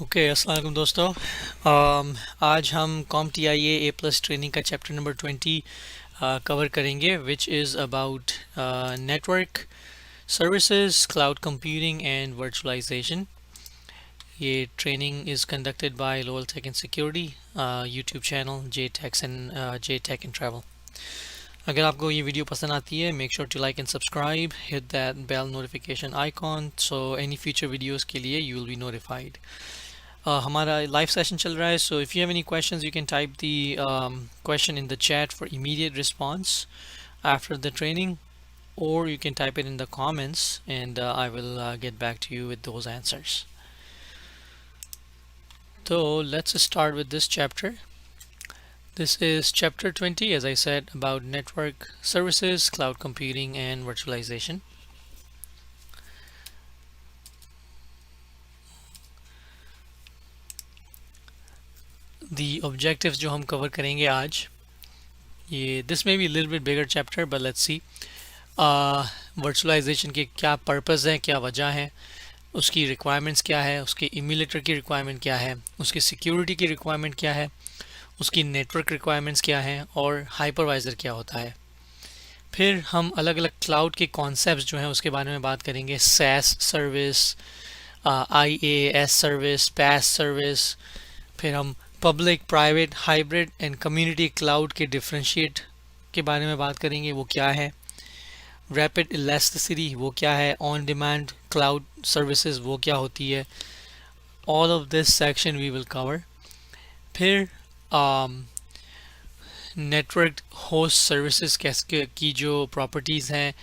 Okay अस्सलाम वालेकुम दोस्तों। आज हम CompTIA A+ ट्रेनिंग का चैप्टर नंबर 20 कवर करेंगे, which is about network services, cloud computing and virtualization. ये training is conducted by Lowell tech and security YouTube channel J tech and travel. अगर आपको ये वीडियो पसंद आती है, make sure to like and subscribe, hit that bell notification icon so any future videos के लिए you will be notified. हमारा live session चल रहा है, सो if you have any questions you can type the question in the chat for immediate response after the training, or you can type it in the comments and I will get back to you with those answers. So let's start with this chapter. This is chapter 20, as I said, about network services, cloud computing and virtualization. The objectives जो हम cover करेंगे आज, ये this may be a little bit bigger chapter, but let's see. Virtualization के क्या purpose है, क्या वजह है, उसकी रिक्वायरमेंट्स क्या है, उसके इम्यूलेटर की रिक्वायरमेंट क्या है, उसकी सिक्योरिटी की रिक्वायरमेंट क्या है, उसकी नेटवर्क रिक्वायरमेंट्स क्या हैं, और हाइपरवाइज़र क्या होता है। फिर हम अलग अलग क्लाउड के कॉन्सेप्ट्स जो हैं उसके बारे में बात करेंगे। SaaS service, IaaS service, PaaS service. फिर हम public, private, hybrid and community cloud के डिफरेंशिएट के बारे में बात करेंगे, वो क्या है। रैपिड इलास्टिसिटी वो क्या है, ऑन डिमांड क्लाउड सर्विसेज वो क्या होती है। All of this section we will cover. फिर नेटवर्क होस्ट सर्विसेज कैसे की जो प्रॉपर्टीज़ हैं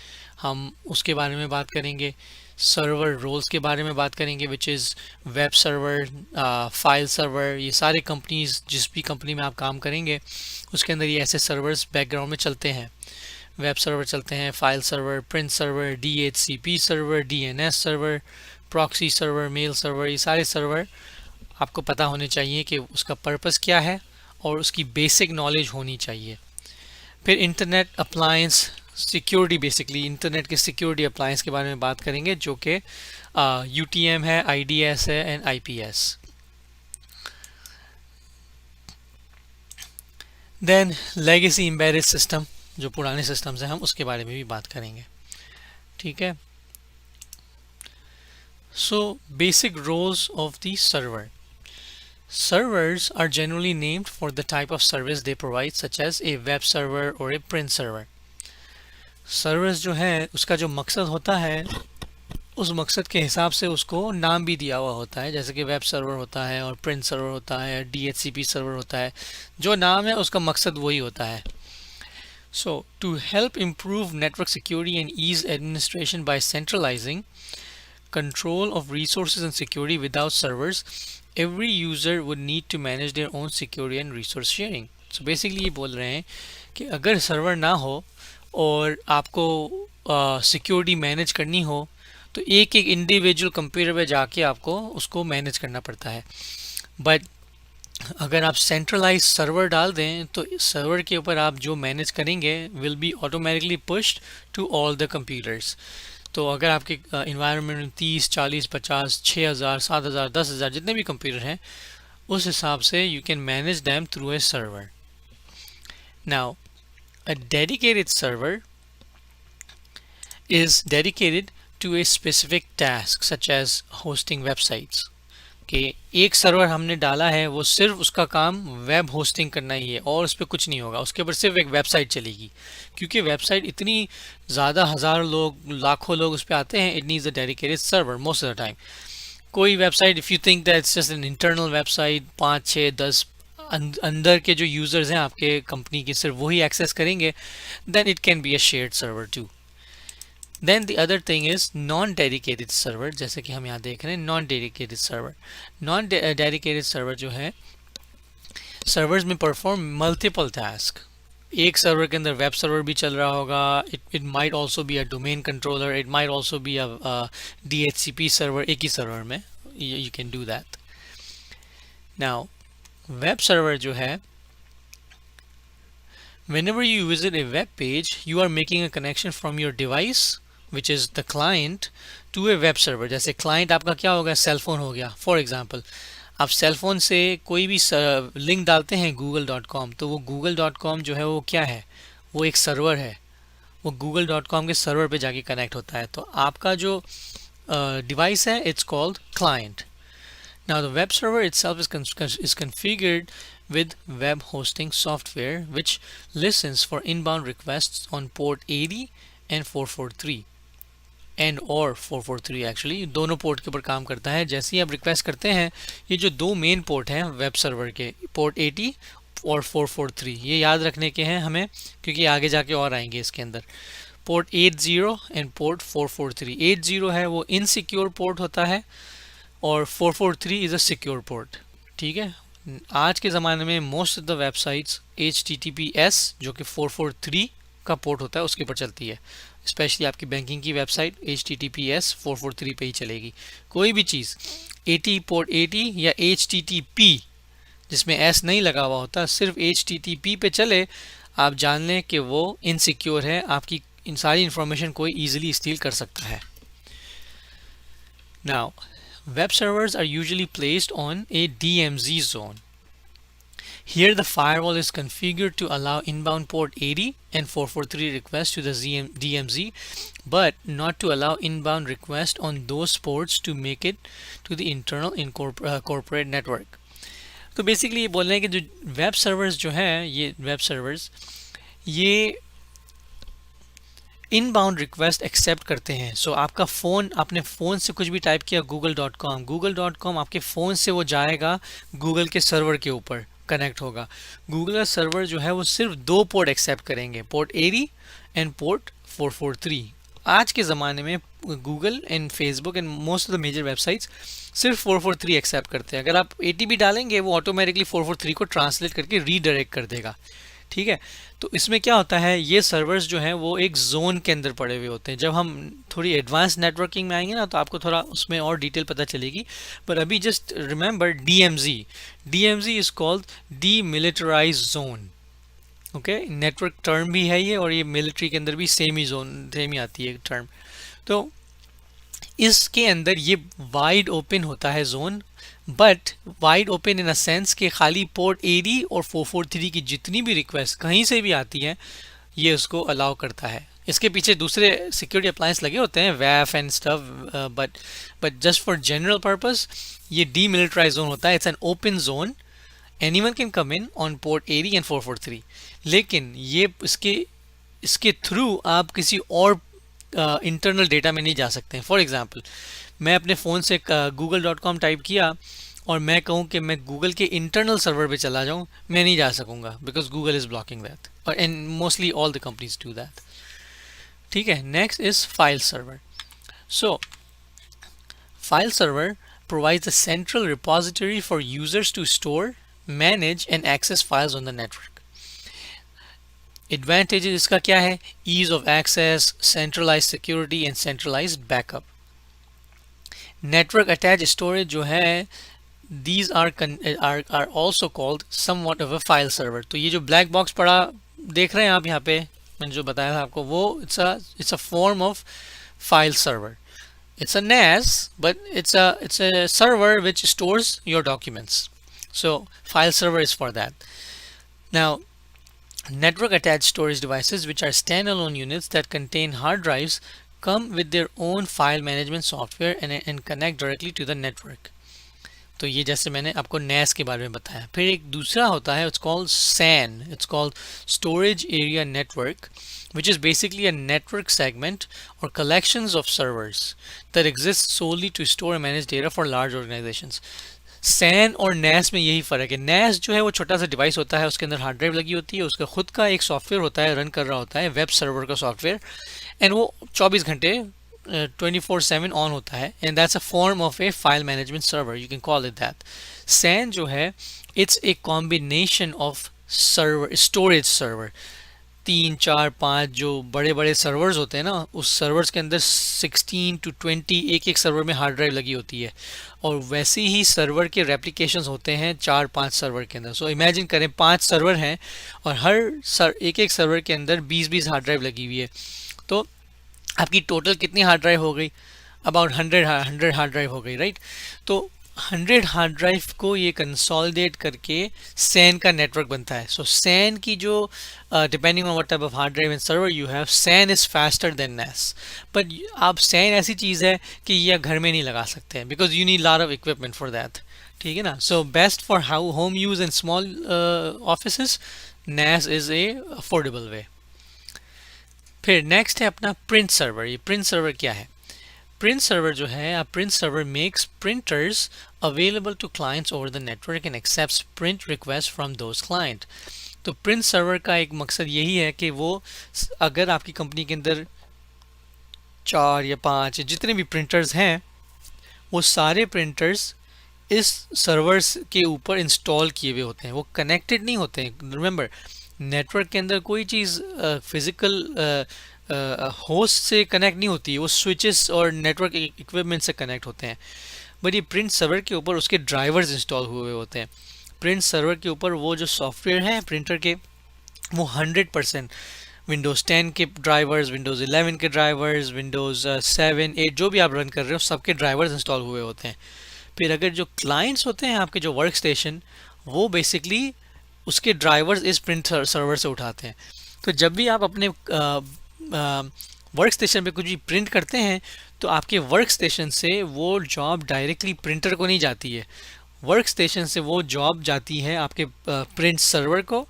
हम उसके बारे में बात करेंगे। सर्वर रोल्स के बारे में बात करेंगे, which is web server, file server. ये सारे कंपनीज, जिस भी कंपनी में आप काम करेंगे उसके अंदर ये ऐसे सर्वर्स बैकग्राउंड में चलते हैं। वेब सर्वर चलते हैं, file server, print server, DHCP server, DNS server, proxy server, mail server. ये सारे सर्वर आपको पता होने चाहिए कि उसका पर्पस क्या है और उसकी बेसिक नॉलेज होनी चाहिए। फिर internet appliance security, basically internet के सिक्योरिटी अप्लायंस के बारे में बात करेंगे, जो कि UTM है, IDS है and IPS। Then legacy embedded system, जो पुराने सिस्टम्स हैं हम उसके बारे में भी बात करेंगे। ठीक है। So basic roles of the server. Servers are generally named for the type of service they provide, such as a web server or a print server. Servers जो है उसका जो मकसद होता है उस मकसद के हिसाब से उसको नाम भी दिया हुआ होता है, जैसे कि वेब सर्वर होता है और प्रिंट सर्वर होता है, DHCP सर्वर होता है। जो नाम है उसका मकसद वही होता है। So to help improve network security and ease administration by centralizing control of resources and security without servers, every user would need to manage their own security and resource sharing. So basically ये बोल रहे हैं कि अगर server ना हो और आपको सिक्योरिटी मैनेज करनी हो तो एक एक इंडिविजुअल कंप्यूटर पे जाके आपको उसको मैनेज करना पड़ता है। बट अगर आप सेंट्रलाइज सर्वर डाल दें तो सर्वर के ऊपर आप जो मैनेज करेंगे will be automatically pushed to all the computers. तो अगर आपके इन्वायरमेंट में 30, 40, 50, 6,000, 7,000, 10,000 जितने भी कंप्यूटर हैं उस हिसाब से you can manage them through a server. Now a dedicated server is dedicated to a specific task such as hosting websites. कि एक सर्वर हमने डाला है वो सिर्फ उसका काम वेब होस्टिंग करना ही है और उस पर कुछ नहीं होगा, उसके ऊपर सिर्फ एक वेबसाइट चलेगी। क्योंकि वेबसाइट इतनी ज़्यादा हज़ार लोग, लाखों लोग उस पर आते हैं, it needs a dedicated server most of the time. कोई website, if you think that it's just an internal website, 5, 6, 10 अंदर के जो यूज़र्स हैं आपके कंपनी के सिर्फ वही एक्सेस करेंगे, then it can be a shared server too. Then the other thing is non dedicated server, जैसे कि हम यहाँ देख रहे हैं non dedicated server. Non dedicated server जो है, सर्वर्स में परफॉर्म मल्टीपल टास्क। एक सर्वर के अंदर वेब सर्वर भी चल रहा होगा, it might also be a domain controller, it might also be a DHCP server, एक ही सर्वर में you can do that. Now web server जो है, whenever you visit a web page you are making a connection from your device which is the client to a web server. जैसे client आपका क्या होगा, cell phone हो गया for example. आप cell phone से कोई भी लिंक डालते हैं google.com, तो वो google.com जो है वो क्या है, वो एक सर्वर है, वो google.com के सर्वर पे जाके कनेक्ट होता है। तो आपका जो डिवाइस है it's called client. Now the web server itself is configured with web hosting software which listens for inbound requests on port 80 and 443 and or 443 actually दोनों पोर्ट के ऊपर काम करता है। जैसे ही आप रिक्वेस्ट करते हैं, ये जो दो मेन पोर्ट हैं वेब सर्वर के, पोर्ट 80 और 443, ये याद रखने के हैं हमें क्योंकि आगे जाके और आएंगे इसके अंदर। Port 80 and port 443। 80 है वो इनसिक्योर पोर्ट होता है और 443 इज़ अ सिक्योर पोर्ट। ठीक है, आज के ज़माने में most of the websites HTTPS जो कि 443 का पोर्ट होता है उसके ऊपर चलती है। स्पेशली आपकी बैंकिंग की वेबसाइट HTTPS 443 पे ही चलेगी। कोई भी चीज़ 80 पोर्ट 80 या HTTP जिसमें S नहीं लगा हुआ होता, सिर्फ HTTP पे चले, आप जान लें कि वो इनसिक्योर है, आपकी इन सारी इंफॉर्मेशन कोई ईजिली स्टील कर सकता है। Now web servers are usually placed on a DMZ zone. Here the firewall is configured to allow inbound port 80 and 443 requests to the DMZ, but not to allow inbound requests on those ports to make it to the internal corporate network. तो basically ये बोल रहे हैं कि जो web servers जो हैं, ये वेब सर्वर्स ये इनबाउंड रिक्वेस्ट एक्सेप्ट करते हैं। सो आपका फ़ोन, आपने फ़ोन से कुछ भी टाइप किया google.com आपके फ़ोन से वो जाएगा गूगल के सर्वर के ऊपर कनेक्ट होगा। गूगल का सर्वर जो है वो सिर्फ दो पोर्ट एक्सेप्ट करेंगे, पोर्ट 80 एंड पोर्ट 443। आज के ज़माने में Google and Facebook and most of the major websites सिर्फ 443 एक्सेप्ट करते हैं। अगर आप 80 भी डालेंगे वो ऑटोमेटिकली 443 को ट्रांसलेट करके रीडायरेक्ट कर देगा। ठीक है, तो इसमें क्या होता है, ये सर्वर्स जो हैं वो एक जोन के अंदर पड़े हुए होते हैं। जब हम थोड़ी एडवांस नेटवर्किंग में आएंगे ना तो आपको थोड़ा उसमें और डिटेल पता चलेगी, पर अभी just remember DMZ is called demilitarised zone. Okay, network term भी है ये, और ये मिलिट्री के अंदर भी सेम ही आती है टर्म। तो इसके अंदर ये वाइड ओपन होता है zone, but wide open in a sense कि खाली पोर्ट 80 और 443 की जितनी भी रिक्वेस्ट कहीं से भी आती हैं ये उसको अलाउ करता है। इसके पीछे दूसरे सिक्योरिटी अप्लायंस लगे होते हैं, WAF and stuff, but just for general purpose ये डीमिलिटराइज जोन होता है। It's an open zone, anyone can come in on port 80 and 443, लेकिन ये इसके थ्रू आप किसी और इंटरनल डेटा में नहीं जा सकते हैं। फॉर एग्जांपल, मैं अपने फ़ोन से google.com टाइप किया और मैं कहूँ कि मैं गूगल के इंटरनल सर्वर पे चला जाऊँ, मैं नहीं जा सकूँगा because Google is blocking that, और and mostly all the companies do that. ठीक है, next is file server. So file server provides a central repository for users to store, manage and access files on the network. Advantages इसका क्या है? Ease of access, centralized security and centralized backup. Network attached storage जो है, these are also called somewhat of a file server. तो ये जो black box पड़ा देख रहे हैं आप यहाँ पे, मैंने जो बताया था आपको, वो it's a form of file server. It's a NAS, but it's a server which stores your documents. So file server is for that. Now, network attached storage devices, which are standalone units that contain hard drives, come with their own file management software and connect directly to the network. तो ये जैसे मैंने आपको NAS के बारे में बताया। फिर एक दूसरा होता है, it's called SAN, it's called Storage Area Network, which is basically a network segment or collections of servers that exist solely to store and manage data for large organizations. SAN और NAS में यही फ़र्क है। NAS जो है वो छोटा सा डिवाइस होता है, उसके अंदर हार्ड ड्राइव लगी होती है, उसका खुद का एक सॉफ्टवेयर होता है, रन कर रहा होता है, वेब सर्वर का सॉफ्टवेयर, एंड वो 24 घंटे 24/7 ऑन होता है, and that's a form of A file management server, you can call it that. SAN जो है, it's a combination of server, storage server, 3, 4, 5 जो बड़े बड़े सर्वर्स होते हैं ना, उस सर्वर्स के अंदर 16 to 20 एक सर्वर में हार्ड ड्राइव लगी होती है, और वैसे ही सर्वर के रेप्लिकेशंस होते हैं 4-5 सर्वर के अंदर। सो इमेजिन करें 5 सर्वर हैं और हर एक सर्वर के अंदर 20-20 हार्ड ड्राइव लगी हुई है, तो आपकी टोटल कितनी हार्ड ड्राइव हो गई? अबाउट 100 हार्ड ड्राइव हो गई, राइट? तो 100 हार्ड ड्राइव को ये कंसोलिडेट करके सैन का नेटवर्क बनता है. सो सैन की जो depending on what type of hard drive and server you have, SAN is faster than NAS. But आप सैन ऐसी चीज़ है कि ये घर में नहीं लगा सकते हैं because you need lot of equipment for that. ठीक है ना. So best for how home use and small offices, NAS is a affordable way. फिर नेक्स्ट है अपना प्रिंट सर्वर. ये प्रिंट सर्वर क्या है? प्रिंट सर्वर जो है, a print server makes printers available to clients over the network and accepts print requests from those client. तो print server का एक मकसद यही है कि वो अगर आपकी कंपनी के अंदर 4 या 5 जितने भी प्रिंटर्स हैं, वो सारे प्रिंटर्स इस सर्वर्स के ऊपर इंस्टॉल किए हुए होते हैं. वो कनेक्टेड नहीं होते हैं. रिमेंबर, नेटवर्क के अंदर कोई चीज़ फिजिकल होस्ट से कनेक्ट नहीं होती है, वो स्विचेस और नेटवर्क इक्विपमेंट से कनेक्ट होते हैं. बट ये प्रिंट सर्वर के ऊपर उसके ड्राइवर्स इंस्टॉल हुए होते हैं. प्रिंट सर्वर के ऊपर वो जो सॉफ्टवेयर है प्रिंटर के, वो 100% विंडोज़ 10 के ड्राइवर्स, विंडोज़ 11 के ड्राइवर्स, विंडोज़ 7, 8 जो भी आप रन कर रहे हो सबके ड्राइवर्स इंस्टॉल हुए होते हैं. फिर अगर जो क्लाइंट्स होते हैं आपके, जो वर्क स्टेशन, वो बेसिकली उसके ड्राइवर्स इस प्रिंट सर्वर से उठाते हैं. तो जब भी आप अपने वर्क स्टेशन पे कुछ भी प्रिंट करते हैं तो आपके वर्क स्टेशन से वो जॉब डायरेक्टली प्रिंटर को नहीं जाती है. वर्क स्टेशन से वो जॉब जाती है आपके प्रिंट सर्वर को,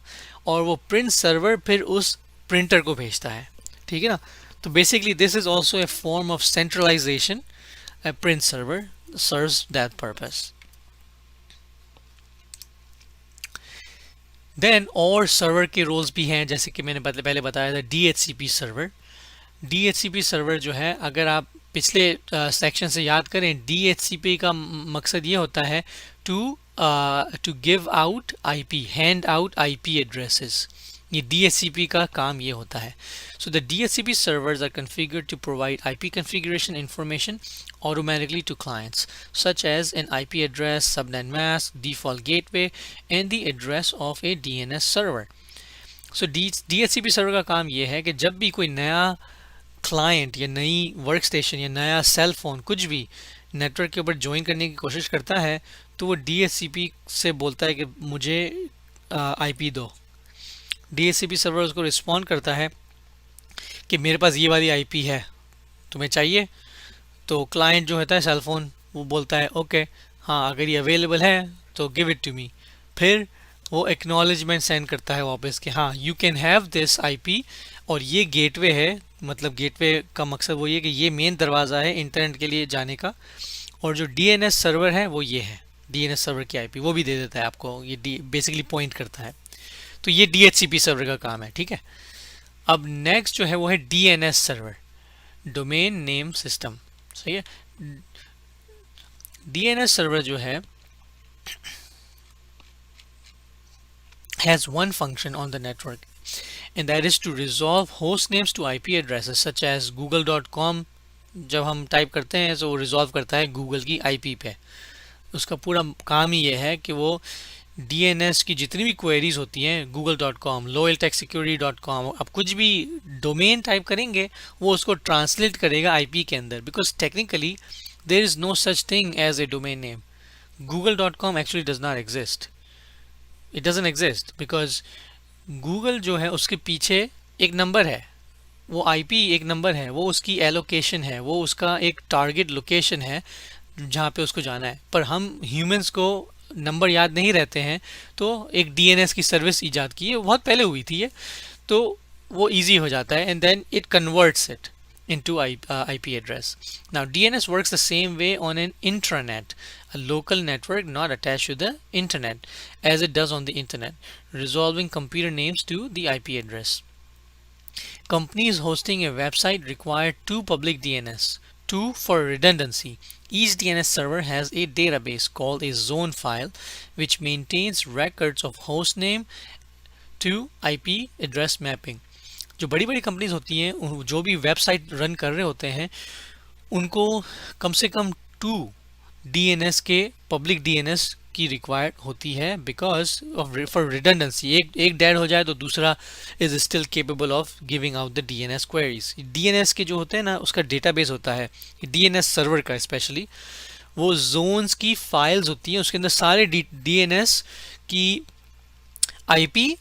और वो प्रिंट सर्वर फिर उस प्रिंटर को भेजता है. ठीक है ना. तो basically this is also a form of centralization. A print server serves that purpose. Then और सर्वर के रोल्स भी हैं, जैसे कि मैंने पहले बताया था DHCP सर्वर. DHCP सर्वर जो है, अगर आप पिछले सेक्शन से याद करें, DHCP का मकसद ये होता है to give out IP, hand out IP addresses. ये DHCP का काम ये होता है. So the DHCP servers are configured to provide IP configuration information automatically to clients, such as an IP address, subnet mask, default gateway, and the address of a DNS server. So DHCP server का काम ये है कि जब भी कोई नया client या नई वर्क स्टेशन या नया सेल फोन कुछ भी नेटवर्क के ऊपर ज्वाइन करने की कोशिश करता है, तो वो DHCP से बोलता है कि मुझे IP दो. DHCP सर्वर उसको रिस्पॉन्ड करता है कि मेरे पास ये वाली IP है, तुम्हें चाहिए? तो क्लाइंट जो होता है सेल फोन, वो बोलता है ओके, हाँ अगर ये अवेलेबल है तो गिव इट टू मी. फिर वो एक्नॉलेजमेंट सेंड करता है वापस कि हाँ you can have this IP, और ये गेटवे है. मतलब गेटवे का मकसद वो ये कि ये मेन दरवाज़ा है इंटरनेट के लिए जाने का, और जो DNS सर्वर है वो ये है. DNS सर्वर की IP वो भी दे देता है आपको. ये बेसिकली पॉइंट करता है. तो ये DHCP सर्वर का काम है. ठीक है. अब नेक्स्ट जो है वो है DNS server, domain name system. सही है. DNS सर्वर जो है has one function on the network, and that is to resolve host names to IP addresses such as google.com. जब हम टाइप करते हैं तो वो रिजॉल्व करता है गूगल की IP पे. उसका पूरा काम ही ये है कि वो DNS की जितनी भी क्वेरीज होती हैं, google.com, loyaltechsecurity.com, आप कुछ भी डोमेन टाइप करेंगे वो उसको ट्रांसलेट करेगा IP के अंदर. Because technically there is no such thing as a domain name. google.com actually does not exist. It doesn't exist because Google जो है उसके पीछे एक नंबर है, वो IP एक नंबर है, वो उसकी एलोकेशन है, वो उसका एक टारगेट लोकेशन है जहाँ पे उसको जाना है. पर हम ह्यूमंस को नंबर याद नहीं रहते हैं, तो एक DNS की सर्विस इजाद की है, बहुत पहले हुई थी ये, तो वो इजी हो जाता है, and then it converts it into IP address. Now DNS works the same way on an intranet, a local network not attached to the internet, as it does on the internet, resolving computer names to the IP address. Companies hosting a website require two public DNS, two for redundancy. Each DNS server has a database called a zone file, which maintains records of host name to IP address mapping. जो बड़ी बड़ी companies होती हैं, जो भी website run कर रहे होते हैं, उनको कम से कम 2 DNS के पब्लिक DNS की रिक्वायर्ड होती है, बिकॉज ऑफ फॉर रिडंडेंसी. एक डेड हो जाए तो दूसरा is still capable of giving out the DNS queries. DNS के जो होते हैं ना, उसका डेटाबेस होता है DNS सर्वर का स्पेशली, वो जोन्स की फाइल्स होती हैं, उसके अंदर सारे डीएनएस की आईपी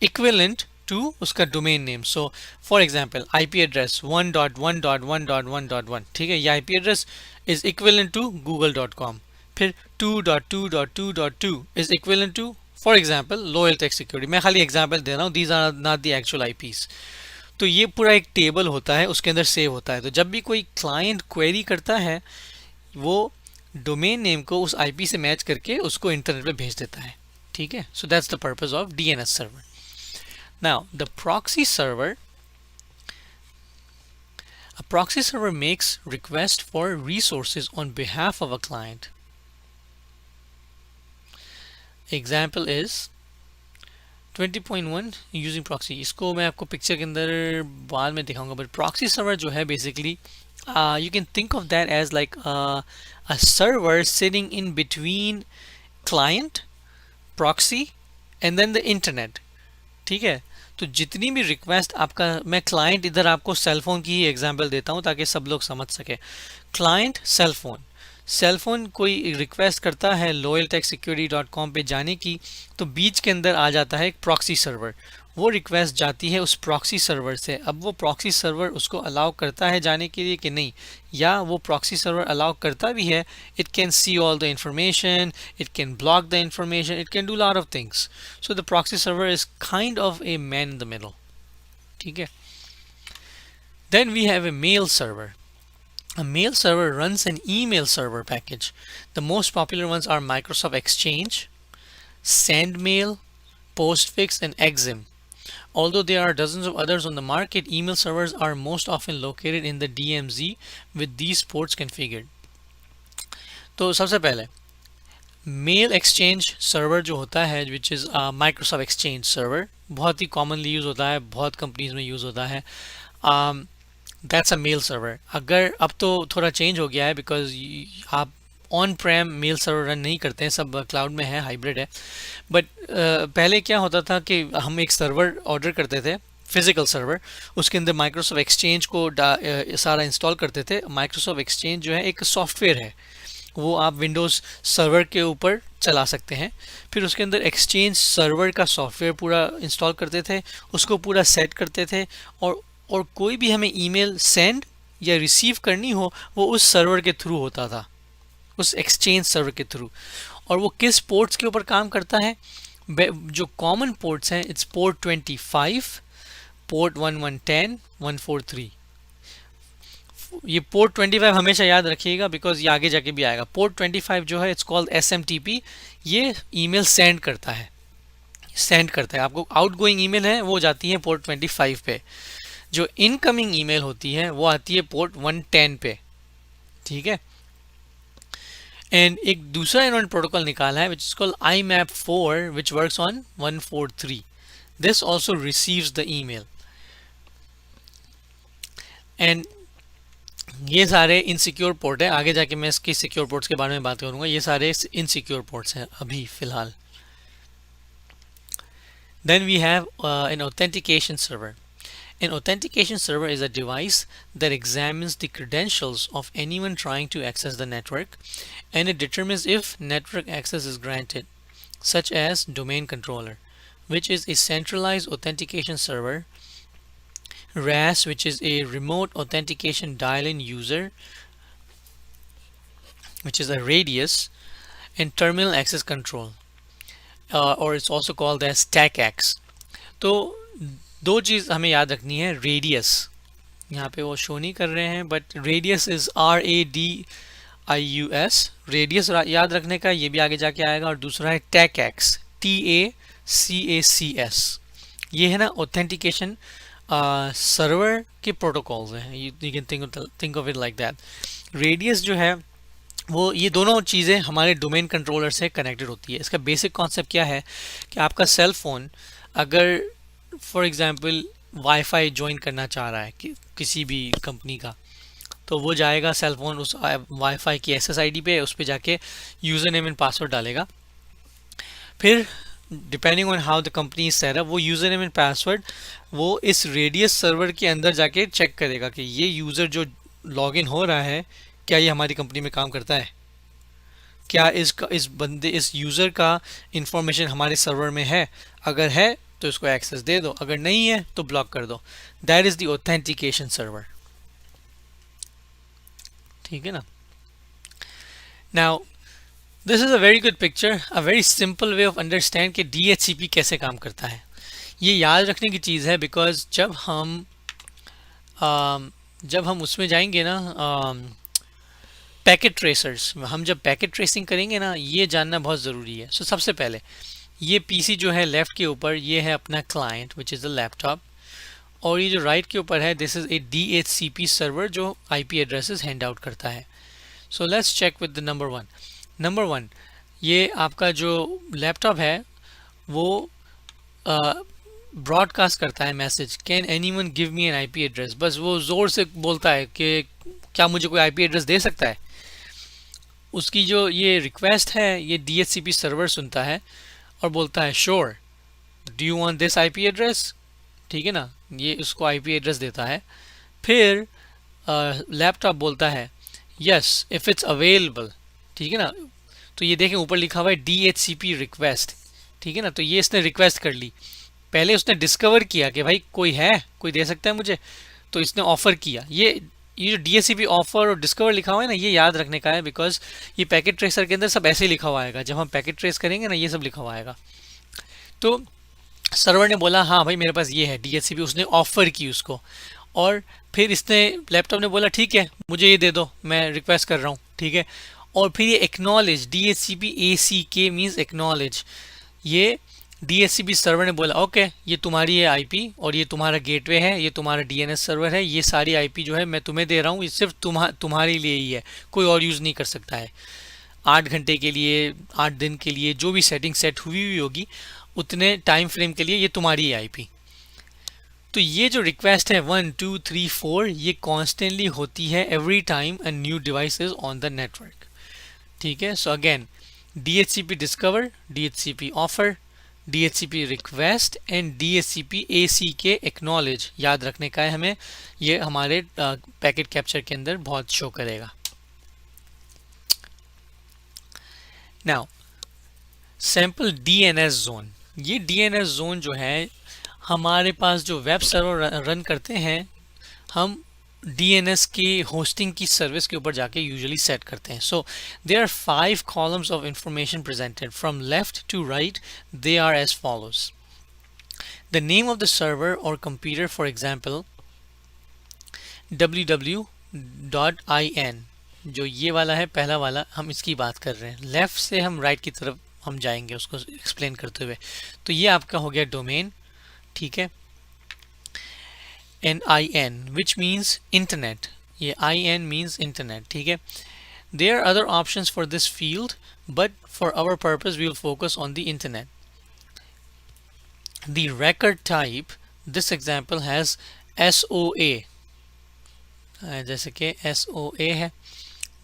इक्विवेलेंट टू उसका domain name. So for example IP address 1.1.1.1.1, ठीक है, ये IP address is equivalent to google.com। फिर 2.2.2.2 is equivalent to for example loyal take security. मैं खाली एग्जांपल दे रहा हूँ, these are not the actual IPs. तो ये पूरा एक टेबल होता है, उसके अंदर सेव होता है। तो जब भी कोई क्लाइंट क्वेरी करता है, वो डोमेन नेम को उस आईपी से मैच करके उसको इंटरनेट पे भेज देता है, ठीक है। So that's the purpose of DNS server. Now the proxy server, a proxy server makes request for resources on behalf of a client. Example is 20.1 using proxy. इसको मैं आपको पिक्चर के अंदर बाद में दिखाऊंगा, बट प्रॉक्सी सर्वर जो है basically you can think of that as like a server sitting in between client, proxy and then the internet, ठीक है। तो जितनी भी रिक्वेस्ट आपका, मैं क्लाइंट इधर आपको सेलफोन की ही एग्जांपल देता हूँ ताकि सब लोग समझ सके। क्लाइंट सेलफोन कोई रिक्वेस्ट करता है loyaltechsecurity.com पे जाने की, तो बीच के अंदर आ जाता है एक प्रॉक्सी सर्वर। वो रिक्वेस्ट जाती है उस प्रॉक्सी सर्वर से। अब वो प्रॉक्सी सर्वर उसको अलाउ करता है जाने के लिए कि नहीं, या वो प्रॉक्सी सर्वर अलाउ करता भी है, it can see all the information, it can block the information, it can do lot of things. So the proxy server is kind of a man in the middle, ठीक है। Then we have a mail server. A mail server runs an email server package. The most popular ones are Microsoft Exchange, SendMail, Postfix, and Exim. Although there are dozens of others on the market, email servers are most often located in the DMZ with these ports configured. तो सबसे पहले mail exchange server जो होता है, which is Microsoft exchange server, बहुत ही commonly use होता है, बहुत कंपनीज में यूज़ होता है। That's a mail server. अगर अब तो थोड़ा चेंज हो गया है, बिकॉज आप on prem mail server run नहीं करते हैं, सब क्लाउड में है, हाइब्रिड है। बट पहले क्या होता था कि हम एक सर्वर ऑर्डर करते थे, फिजिकल सर्वर, उसके अंदर माइक्रोसॉफ्ट एक्सचेंज को सारा इंस्टॉल करते थे। माइक्रोसॉफ्ट एक्सचेंज जो है एक सॉफ्टवेयर है, वो आप विंडोज़ सर्वर के ऊपर चला सकते हैं। फिर उसके अंदर एक्सचेंज सर्वर का सॉफ्टवेयर पूरा इंस्टॉल करते थे, उसको पूरा सेट करते थे, और कोई भी हमें ईमेल सेंड या रिसीव करनी हो वो उस सर्वर के थ्रू होता था, उस एक्सचेंज सर्वर के थ्रू। और वो किस पोर्ट्स के ऊपर काम करता है? जो कॉमन पोर्ट्स हैं, इट्स पोर्ट 25, पोर्ट 1110, 143। ये पोर्ट 25 हमेशा याद रखिएगा, बिकॉज ये आगे जाके भी आएगा। पोर्ट 25 जो है, इट्स कॉल्ड SMTP। ये ईमेल सेंड करता है, आपको आउटगोइंग ईमेल है वो जाती है पोर्ट 25 पे। जो इनकमिंग ईमेल होती है वो आती है पोर्ट 110 पे, ठीक है। एंड एक दूसरा इन्होंने प्रोटोकॉल निकाला है, which is called IMAP4, which works on 143। This also receives the email. And ये सारे इनसिक्योर पोर्ट है, आगे जाके मैं इसकी सिक्योर पोर्ट्स के बारे में बात करूंगा। ये सारे इनसिक्योर पोर्ट्स हैं अभी फिलहाल। Then we have an authentication server. An authentication server is a device that examines the credentials of anyone trying to access the network, and it determines if network access is granted, such as domain controller, which is a centralized authentication server, RAS, which is a remote authentication dial-in user, which is a radius, and terminal access control, or it's also called as TACACS. तो दो चीज़ हमें याद रखनी है। Radius, यहाँ पे वो show नहीं कर रहे हैं, but radius is RADIUS, radius याद रखने का, ये भी आगे जाके आएगा। और दूसरा है TACACS, TACACS। ये है ना ऑथेंटिकेशन सर्वर के प्रोटोकॉल्स हैं, you can think of it like that. Radius जो है वो, ये दोनों चीज़ें हमारे डोमेन कंट्रोलर से कनेक्टेड होती है। इसका बेसिक कॉन्सेप्ट क्या है कि आपका सेल फोन अगर फॉर एग्जांपल वाईफाई ज्वाइन करना चाह रहा है किसी भी कंपनी का, तो वो जाएगा सेल फोन उस वाईफाई की SSID पे, उस पे जाके यूज़र नेम एंड पासवर्ड डालेगा। फिर depending on how the company is set up, वो यूज़र नेम एंड पासवर्ड वो इस रेडियस सर्वर के अंदर जाके चेक करेगा कि ये यूज़र जो लॉगिन हो रहा है क्या ये हमारी कंपनी में काम करता है, क्या इस यूज़र का इंफॉर्मेशन हमारे सर्वर में है, अगर है तो इसको एक्सेस दे दो, अगर नहीं है तो ब्लॉक कर दो। That is the authentication server. ठीक है ना। Now this is a very good picture, a very simple way of understand कि DHCP कैसे काम करता है। ये याद रखने की चीज़ है बिकॉज जब हम उसमें जाएंगे ना, पैकेट ट्रेसर्स, हम जब पैकेट ट्रेसिंग करेंगे ना, ये जानना बहुत ज़रूरी है। सो सबसे पहले ये पीसी जो है लेफ्ट के ऊपर, ये है अपना client which is a laptop, और ये जो राइट के ऊपर है this is a DHCP server जो IP एड्रेसेस हैंड आउट करता है। So let's check with the number one, ये आपका जो लैपटॉप है वो ब्रॉडकास्ट करता है message, can anyone give me an IP address. बस वो ज़ोर से बोलता है कि क्या मुझे कोई IP एड्रेस दे सकता है। उसकी जो ये रिक्वेस्ट है ये DHCP सर्वर सुनता है और बोलता है sure, do you want this IP address. ठीक है ना, ये उसको IP एड्रेस देता है। फिर लैपटॉप बोलता है यस इफ इट्स अवेलेबल। ठीक है ना, तो ये देखें ऊपर लिखा हुआ है DHCP रिक्वेस्ट। ठीक है ना, तो ये इसने रिक्वेस्ट कर ली। पहले उसने डिस्कवर किया कि भाई कोई है, कोई दे सकता है मुझे, तो इसने ऑफर किया। ये जो DHCP ऑफर और डिस्कवर लिखा हुआ है ना, ये याद रखने का है बिकॉज ये पैकेट ट्रेसर के अंदर सब ऐसे ही लिखा हुआ आएगा। जब हम पैकेट ट्रेस करेंगे ना, ये सब लिखा हुआ आएगा। तो सर्वर ने बोला हाँ भाई मेरे पास ये है DHCP, उसने ऑफर की उसको, और फिर इसने लैपटॉप ने बोला ठीक है मुझे ये दे दो, मैं रिक्वेस्ट कर रहा हूँ। ठीक है, और फिर ये acknowledge, DHCP ACK means acknowledge. ये DHCP सर्वर ने बोला ओके ये तुम्हारी है IP और ये तुम्हारा गेटवे है, ये तुम्हारा DNS सर्वर है, ये सारी IP जो है मैं तुम्हें दे रहा हूँ, ये सिर्फ तुम्हारे लिए ही है, कोई और यूज़ नहीं कर सकता है। 8 घंटे के लिए, 8 दिन के लिए, जो भी सेटिंग सेट हुई हुई होगी उतने टाइम फ्रेम के लिए ये तुम्हारी है IP। तो ये जो रिक्वेस्ट है 1 2 3 4 ये कॉन्स्टेंटली होती है every time a new device is on the network. ठीक है, so again DHCP discover, DHCP offer, DHCP request and DHCP ACK acknowledge याद रखने का है हमें। ये हमारे पैकेट कैप्चर के अंदर बहुत शो करेगा। नाउ सैम्पल DNS जोन, ये DNS जोन जो है हमारे पास जो वेब सर्वर रन करते हैं, हम DNS के होस्टिंग की सर्विस के ऊपर जाके यूजुअली सेट करते हैं। So there are 5 columns of information presented from left to right, they are as follows. The name of the server और कंप्यूटर, फॉर एग्जांपल www.in, जो ये वाला है पहला वाला, हम इसकी बात कर रहे हैं। लेफ्ट से हम राइट की तरफ हम जाएंगे उसको एक्सप्लेन करते हुए। तो ये आपका हो गया डोमेन। ठीक है, NIN which means internet, ये IN means internet। ठीक है, there are other options for this field but for our purpose we will focus on the internet. The record type, this example has SOA, जैसे कि SOA है,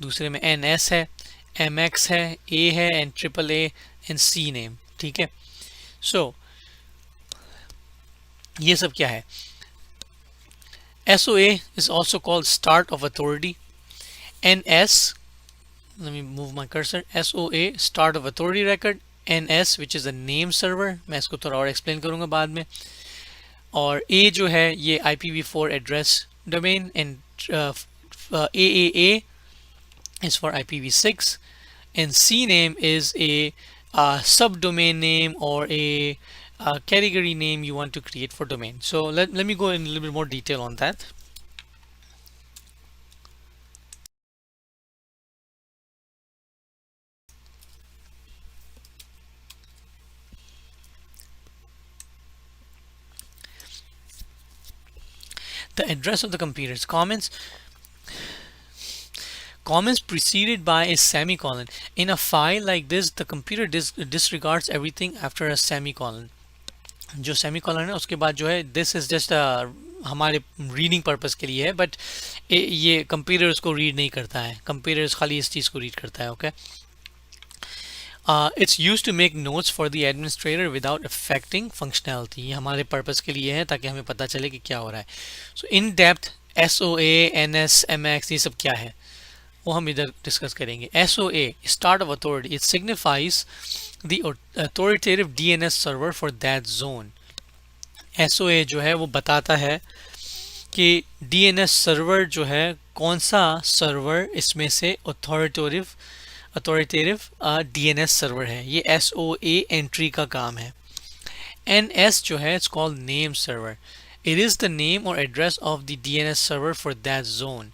दूसरे में NS है, MX है, A है and AAA and C name। ठीक है, so ये सब क्या है। SOA is also called start of authority. NS, let me move my cursor, SOA start of authority record, NS which is a name server, मैं इसको थोड़ा और एक्सप्लेन करूंगा बाद में, और A जो है ये IPv4 address domain and AAA is for IPv6 and C name is a subdomain name or a category name you want to create for domain. So let me go in a little bit more detail on that. The address of the computers, comments preceded by a semicolon. In a file like this the computer disregards everything after a semicolon. जो semicolon है उसके बाद जो है this is just हमारे reading purpose के लिए है, बट ये कंप्यूटर उसको रीड नहीं करता है, कंप्यूटर खाली इस चीज़ को रीड करता है। Okay, it's use to make notes for the administrator without affecting functionality, ये हमारे पर्पस के लिए है ताकि हमें पता चले कि क्या हो रहा है। So in depth SOA NS MX ये सब क्या है। वो हम इधर डिस्कस करेंगे. SOA, start of authority, it signifies the authoritative DNS server for that zone. SOA जो है वो बताता है कि DNS सर्वर जो है कौन सा सर्वर इसमें से अथॉरिटेटिव DNS सर्वर है. ये SOA एंट्री का काम है. NS जो है, it's called name server. It is the name or address of the DNS server for that zone.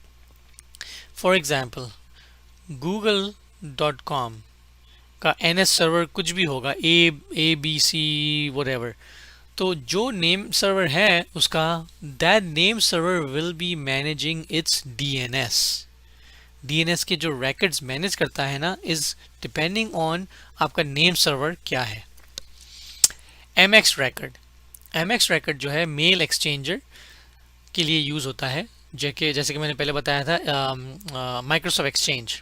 For example, google.com का NS सर्वर कुछ भी होगा, ABC whatever. तो जो नेम सर्वर है उसका, that name server will be managing its DNS. DNS के जो records मैनेज करता है ना, is depending on आपका नेम सर्वर क्या है. MX record जो है मेल एक्सचेंजर के लिए यूज होता है. जैसे कि मैंने पहले बताया था माइक्रोसॉफ्ट एक्सचेंज.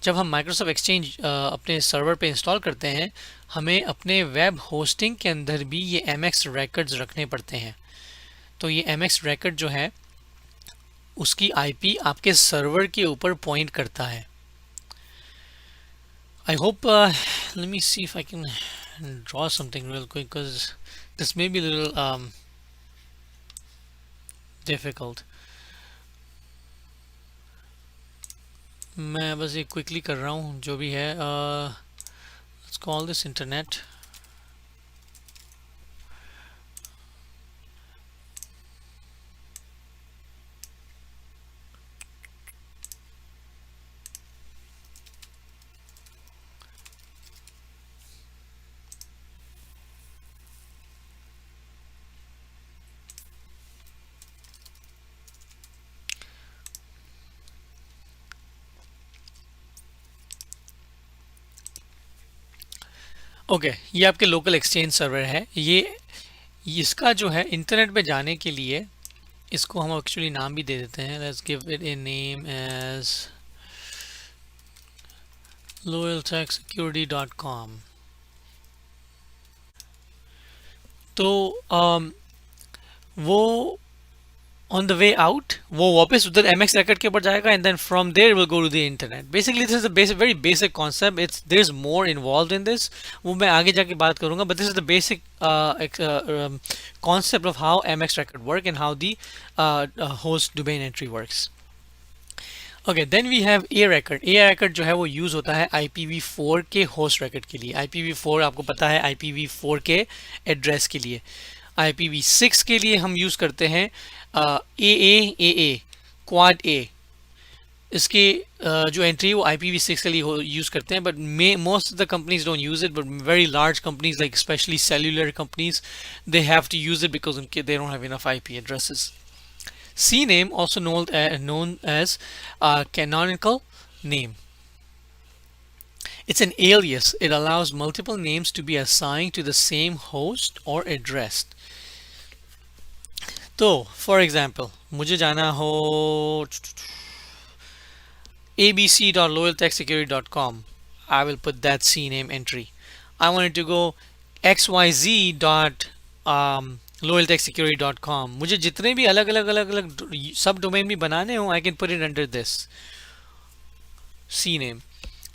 जब हम माइक्रोसॉफ्ट एक्सचेंज अपने सर्वर पे इंस्टॉल करते हैं, हमें अपने वेब होस्टिंग के अंदर भी ये MX records रखने पड़ते हैं. तो ये MX record जो है उसकी IP आपके सर्वर के ऊपर पॉइंट करता है. I hope let me see if I can draw something real quick because this may be a little difficult. मैं बस ये क्विकली कर रहा हूँ जो भी है. Let's call this internet. Okay, ये आपके लोकल एक्सचेंज सर्वर है. ये इसका जो है इंटरनेट पे जाने के लिए इसको हम एक्चुअली नाम भी दे देते हैं. Let's give it a name as loyaltechsecurity.com. तो वो on the way out वो वापस उधर MX record के ऊपर जाएगा and then from there it will go to the internet. Basically this is the very basic concept. There's more involved in this. वो मैं आगे जाके बात करूँगा, but this is the basic concept of how MX record work and how the host domain entry works. Okay, then we have A record. A record जो है वो use होता है IPv4 के होस्ट record के लिए. IPv4 आपको पता है IPv4 के एड्रेस के लिए. IPv6 के लिए हम यूज करते हैं AA क्वाड A. इसके जो एंट्री है वो IPv6 के लिए यूज करते हैं, but most of the companies don't use it, but very large companies like especially cellular companies, they have to use it because they don't have enough IP addresses. CNAME, also known as canonical name. It's an alias. It allows multiple names to be assigned to the same host or address. तो for example मुझे जाना हो abc.loyaltechsecurity.com. I will put that CNAME entry. I wanted to go xyz.loyaltechsecurity.com. मुझे जितने भी अलग अलग सब डोमेन भी बनाने हो, I can put it under this CNAME.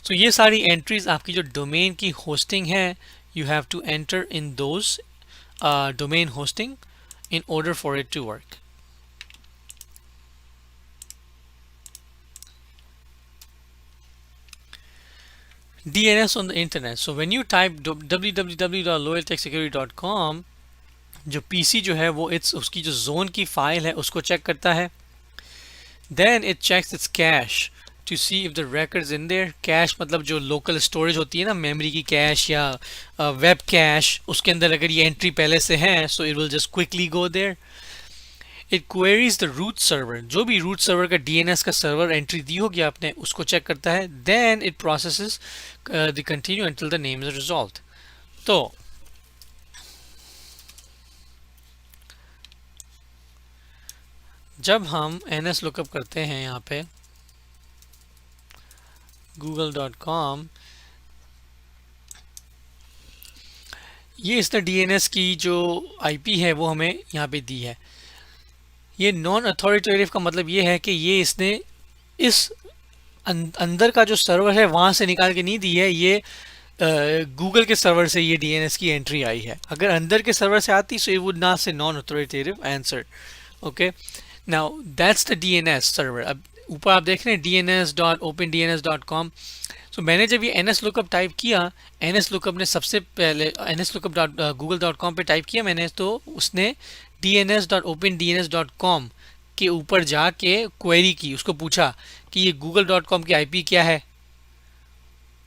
So ये सारी एंट्रीज आपकी जो डोमेन की होस्टिंग है, you have to enter in those domain hosting in order for it to work. DNS on the internet. So when you type www.loyaltechsecurity.com, जो PC जो है वो उसकी जो जोन की फाइल है उसको चेक करता है. Then it checks its cache to see if the records in there. Cache मतलब जो लोकल स्टोरेज होती है ना, मेमोरी की कैश या वेब कैश, उसके अंदर अगर ये एंट्री पहले से है, so it will just quickly go there. It queries the root server. जो भी root server का DNS का सर्वर एंट्री दी होगी आपने, उसको चेक करता है. Then it processes the continue until the name is resolved. तो जब हम NS लुकअप करते हैं यहाँ पे google.com, ये इसने DNS की जो IP है वो हमें यहाँ पे दी है. ये नॉन अथॉरिटेटिव का मतलब ये है कि ये इसने इस अंदर का जो सर्वर है वहां से निकाल के नहीं दी है, ये गूगल के सर्वर से ये डीएनएस की एंट्री आई है। अगर अंदर के सर्वर से आती सो इट वुड नॉट से non authoritative answer. Okay, now that's the DNS server. अब ऊपर आप देख रहे हैं dns.opendns.com। सो मैंने जब ये ns lookup टाइप किया, ns lookup ने सबसे पहले nslookup.google.com पे टाइप किया मैंने, तो उसने dns.opendns.com के ऊपर जाके क्वेरी की, उसको पूछा कि ये google.com की आईपी क्या है,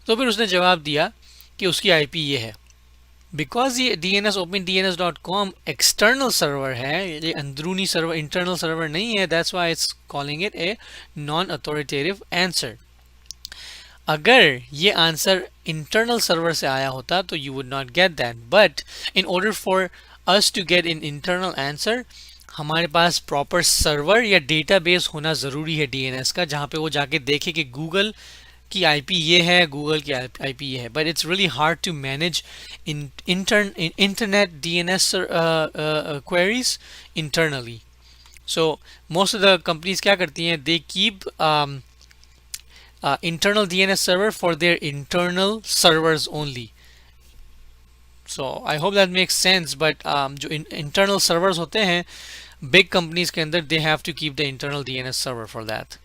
तो फिर उसने जवाब दिया कि उसकी आईपी ये है। बिकॉज ये DNS OpenDNS.com एक्सटर्नल सर्वर है, ये अंदरूनी सर्वर, इंटरनल सर्वर नहीं है, that's why it's calling it a non authoritative answer. अगर ये आंसर इंटरनल सर्वर से आया होता तो you would not get that, but in order for us to get in internal answer हमारे पास प्रॉपर सर्वर या डेटाबेस होना ज़रूरी है DNS का, जहाँ पे वो जाके देखे कि गूगल की आईपी ये है, गूगल की आईपी ये है। But it's really hard to manage internet DNS queries internally. So most of the companies क्या करती हैं, they keep internal DNS server for their internal servers only. So I hope that makes sense, but जो internal servers होते हैं big companies के अंदर, they have to keep the internal DNS server for that.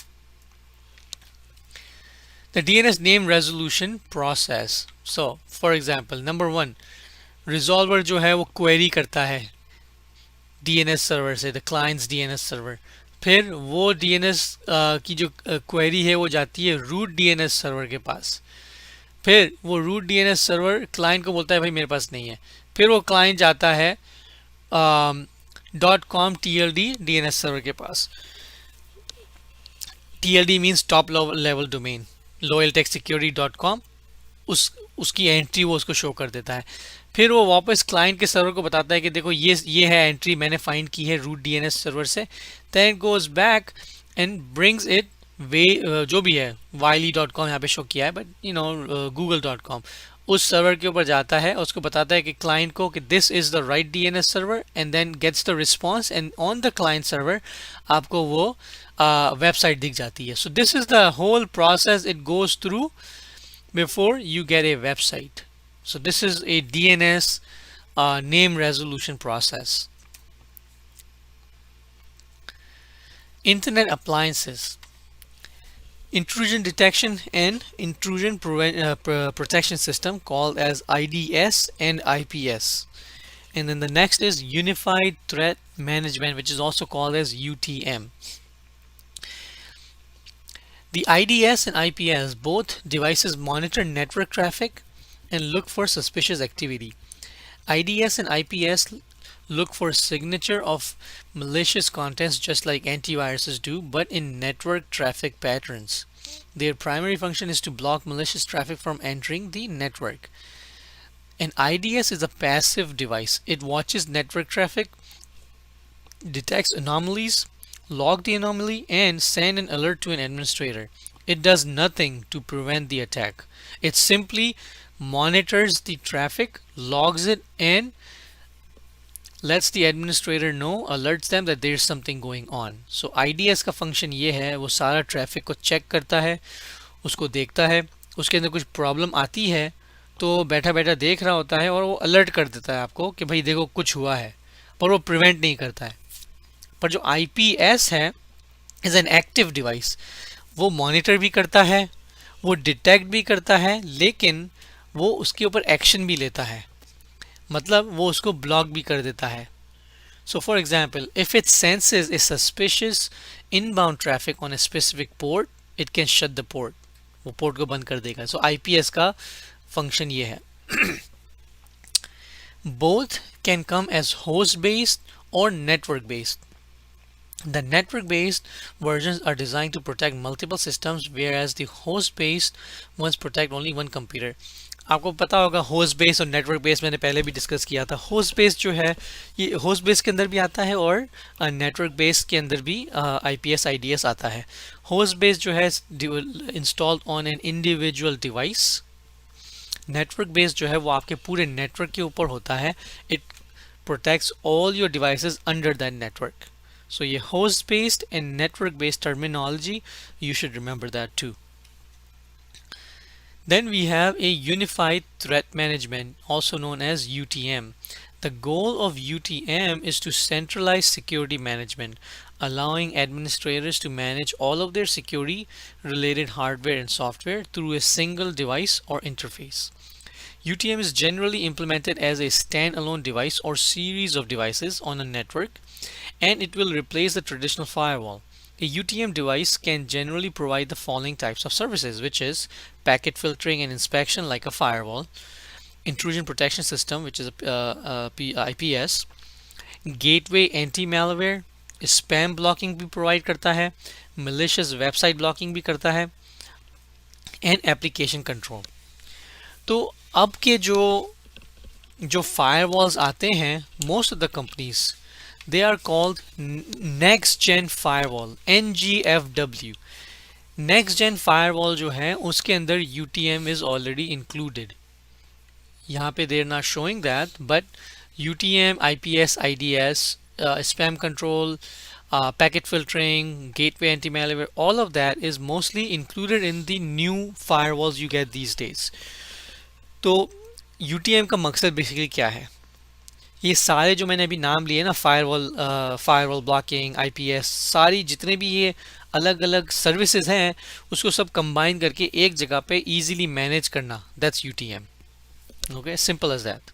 The DNS name resolution process. So for example, number one, resolver जो है वो query करता है DNS server से, the client's DNS server। फिर वो DNS की जो क्वेरी है वो जाती है रूट DNS सर्वर के पास। फिर वो रूट DNS सर्वर क्लाइंट को बोलता है भाई मेरे पास नहीं है। फिर वो क्लाइंट जाता है .com/TLD DNS सर्वर के पास। TLD means top level domain, loyaltechsecurity.com। उसकी एंट्री वो उसको शो कर देता है। फिर वो वापस क्लाइंट के सर्वर को बताता है कि देखो ये है एंट्री मैंने फाइंड की है रूट DNS सर्वर से। Then it goes back and brings it way जो भी है wiley.com यहाँ पे शो किया है, बट यू नो google.com उस सर्वर के ऊपर जाता है और उसको बताता है कि क्लाइंट को कि this is the right DNS server, and then gets the response, and on the client server आपको वो वेबसाइट दिख जाती है। So this is the whole process it goes through before you get a website. So this is a DNS name resolution process. Internet appliances, intrusion detection and intrusion protection system called as IDS and IPS. And then the next is unified threat management, which is also called as UTM. The IDS and IPS, both devices monitor network traffic and look for suspicious activity. IDS and IPS look for signature of malicious contents just like antiviruses do, but in network traffic patterns. Their primary function is to block malicious traffic from entering the network. An IDS is a passive device. It watches network traffic, detects anomalies, log the anomaly, and send an alert to an administrator. It does nothing to prevent the attack. It simply monitors the traffic, logs it, and lets the administrator know, alerts them that there is something going on. So IDS का function ये है, वो सारा traffic को check करता है, उसको देखता है, उसके अंदर कुछ प्रॉब्लम आती है तो बैठा बैठा देख रहा होता है और वो अलर्ट कर देता है आपको कि भाई देखो कुछ हुआ है, पर वो प्रिवेंट नहीं करता है। पर जो IPS है इज एन एक्टिव डिवाइस, वो मॉनिटर भी करता है, वो डिटेक्ट भी करता है, लेकिन वो उसके ऊपर एक्शन भी लेता है, मतलब वो उसको ब्लॉक भी कर देता है। So for example, if it senses A suspicious inbound traffic on a specific port, it can shut the port, वो पोर्ट को बंद कर देगा। सो IPS का फंक्शन ये है। Both can come as host based और network based. The network-based versions are designed to protect multiple systems, whereas the host-based ones protect only one computer. आपको पता होगा होस्ट बेस्ड और नेटवर्क बेस्ड मैंने पहले भी डिस्कस किया था। होस्ट बेस्ड जो है ये होस्ट बेस्ड के अंदर भी आता है और नेटवर्क बेस्ड के अंदर भी IPS IDS आता है। होस्ट बेस्ड जो है installed on an individual device, network based जो है वो आपके पूरे नेटवर्क के ऊपर होता है। It protects all your devices under that network. So ये host based and network based terminology, you should remember that too. Then we have a unified threat management, also known as UTM. The goal of UTM is to centralize security management, allowing administrators to manage all of their security related hardware and software through a single device or interface. UTM is generally implemented as a standalone device or series of devices on a network, and it will replace the traditional firewall. A UTM device can generally provide the following types of services, which is packet filtering and inspection like a firewall, intrusion protection system, which is a IPS, gateway anti-malware, spam blocking भी provide करता है, malicious website blocking भी करता है, and application control. तो अब के जो firewalls आते हैं, most of the companies they are called next gen firewall, NGFW. next gen firewall जो है उसके अंदर UTM is already included. यहाँ पे they are not showing that, but UTM, IPS, IDS, spam control, packet filtering, gateway anti-malware, all of that is mostly included in the new firewalls you get these days. तो UTM का मकसद basically क्या है? ये सारे जो मैंने अभी नाम लिए ना, फायरवॉल ब्लॉकिंग, आईपीएस, सारी जितने भी ये अलग अलग सर्विसेज हैं उसको सब कंबाइन करके एक जगह पे इजीली मैनेज करना, that's UTM. Okay, simple as that.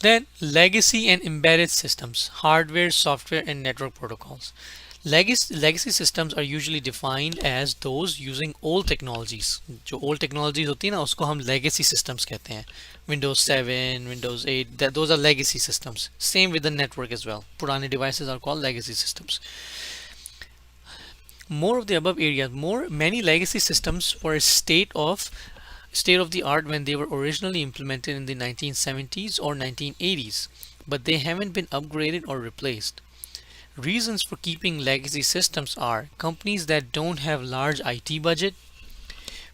Then legacy and embedded systems, hardware, software, and network protocols. Legacy systems are usually defined as those using old technologies. जो old technologies होती है ना उसको हम legacy systems कहते हैं. Windows 7, Windows 8, those are legacy systems. Same with the network as well. पुराने devices are called legacy systems. More of the above areas, many legacy systems were state of the art when they were originally implemented in the 1970s or 1980s, but they haven't been upgraded or replaced. Reasons for keeping legacy systems are companies that don't have large IT budget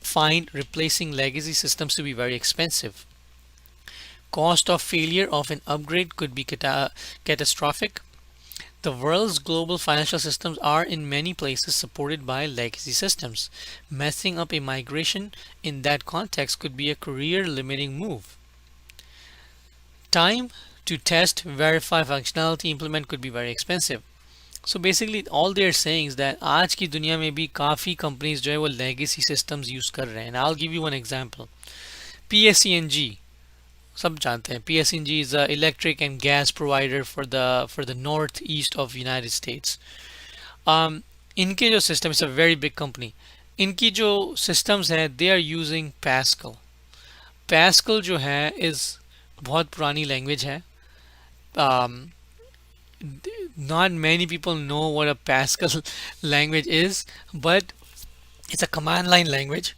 find replacing legacy systems to be very expensive. Cost of failure of an upgrade could be catastrophic. The world's global financial systems are in many places supported by legacy systems. Messing up a migration in that context could be a career limiting move. Time to test, verify functionality, implement could be very expensive. So basically all they are saying is that आज की दुनिया में भी काफ़ी companies जो है वो legacy systems use कर रहे हैं. And I'll give you one example. PSENG, सब जानते हैं. PSENG is a electric and gas provider for the northeast of United States. इनके जो system, it's a very big company. इनकी जो systems हैं they are using Pascal. Pascal जो है is बहुत पुरानी language है. Not many people know what a Pascal language is, but it's a command line language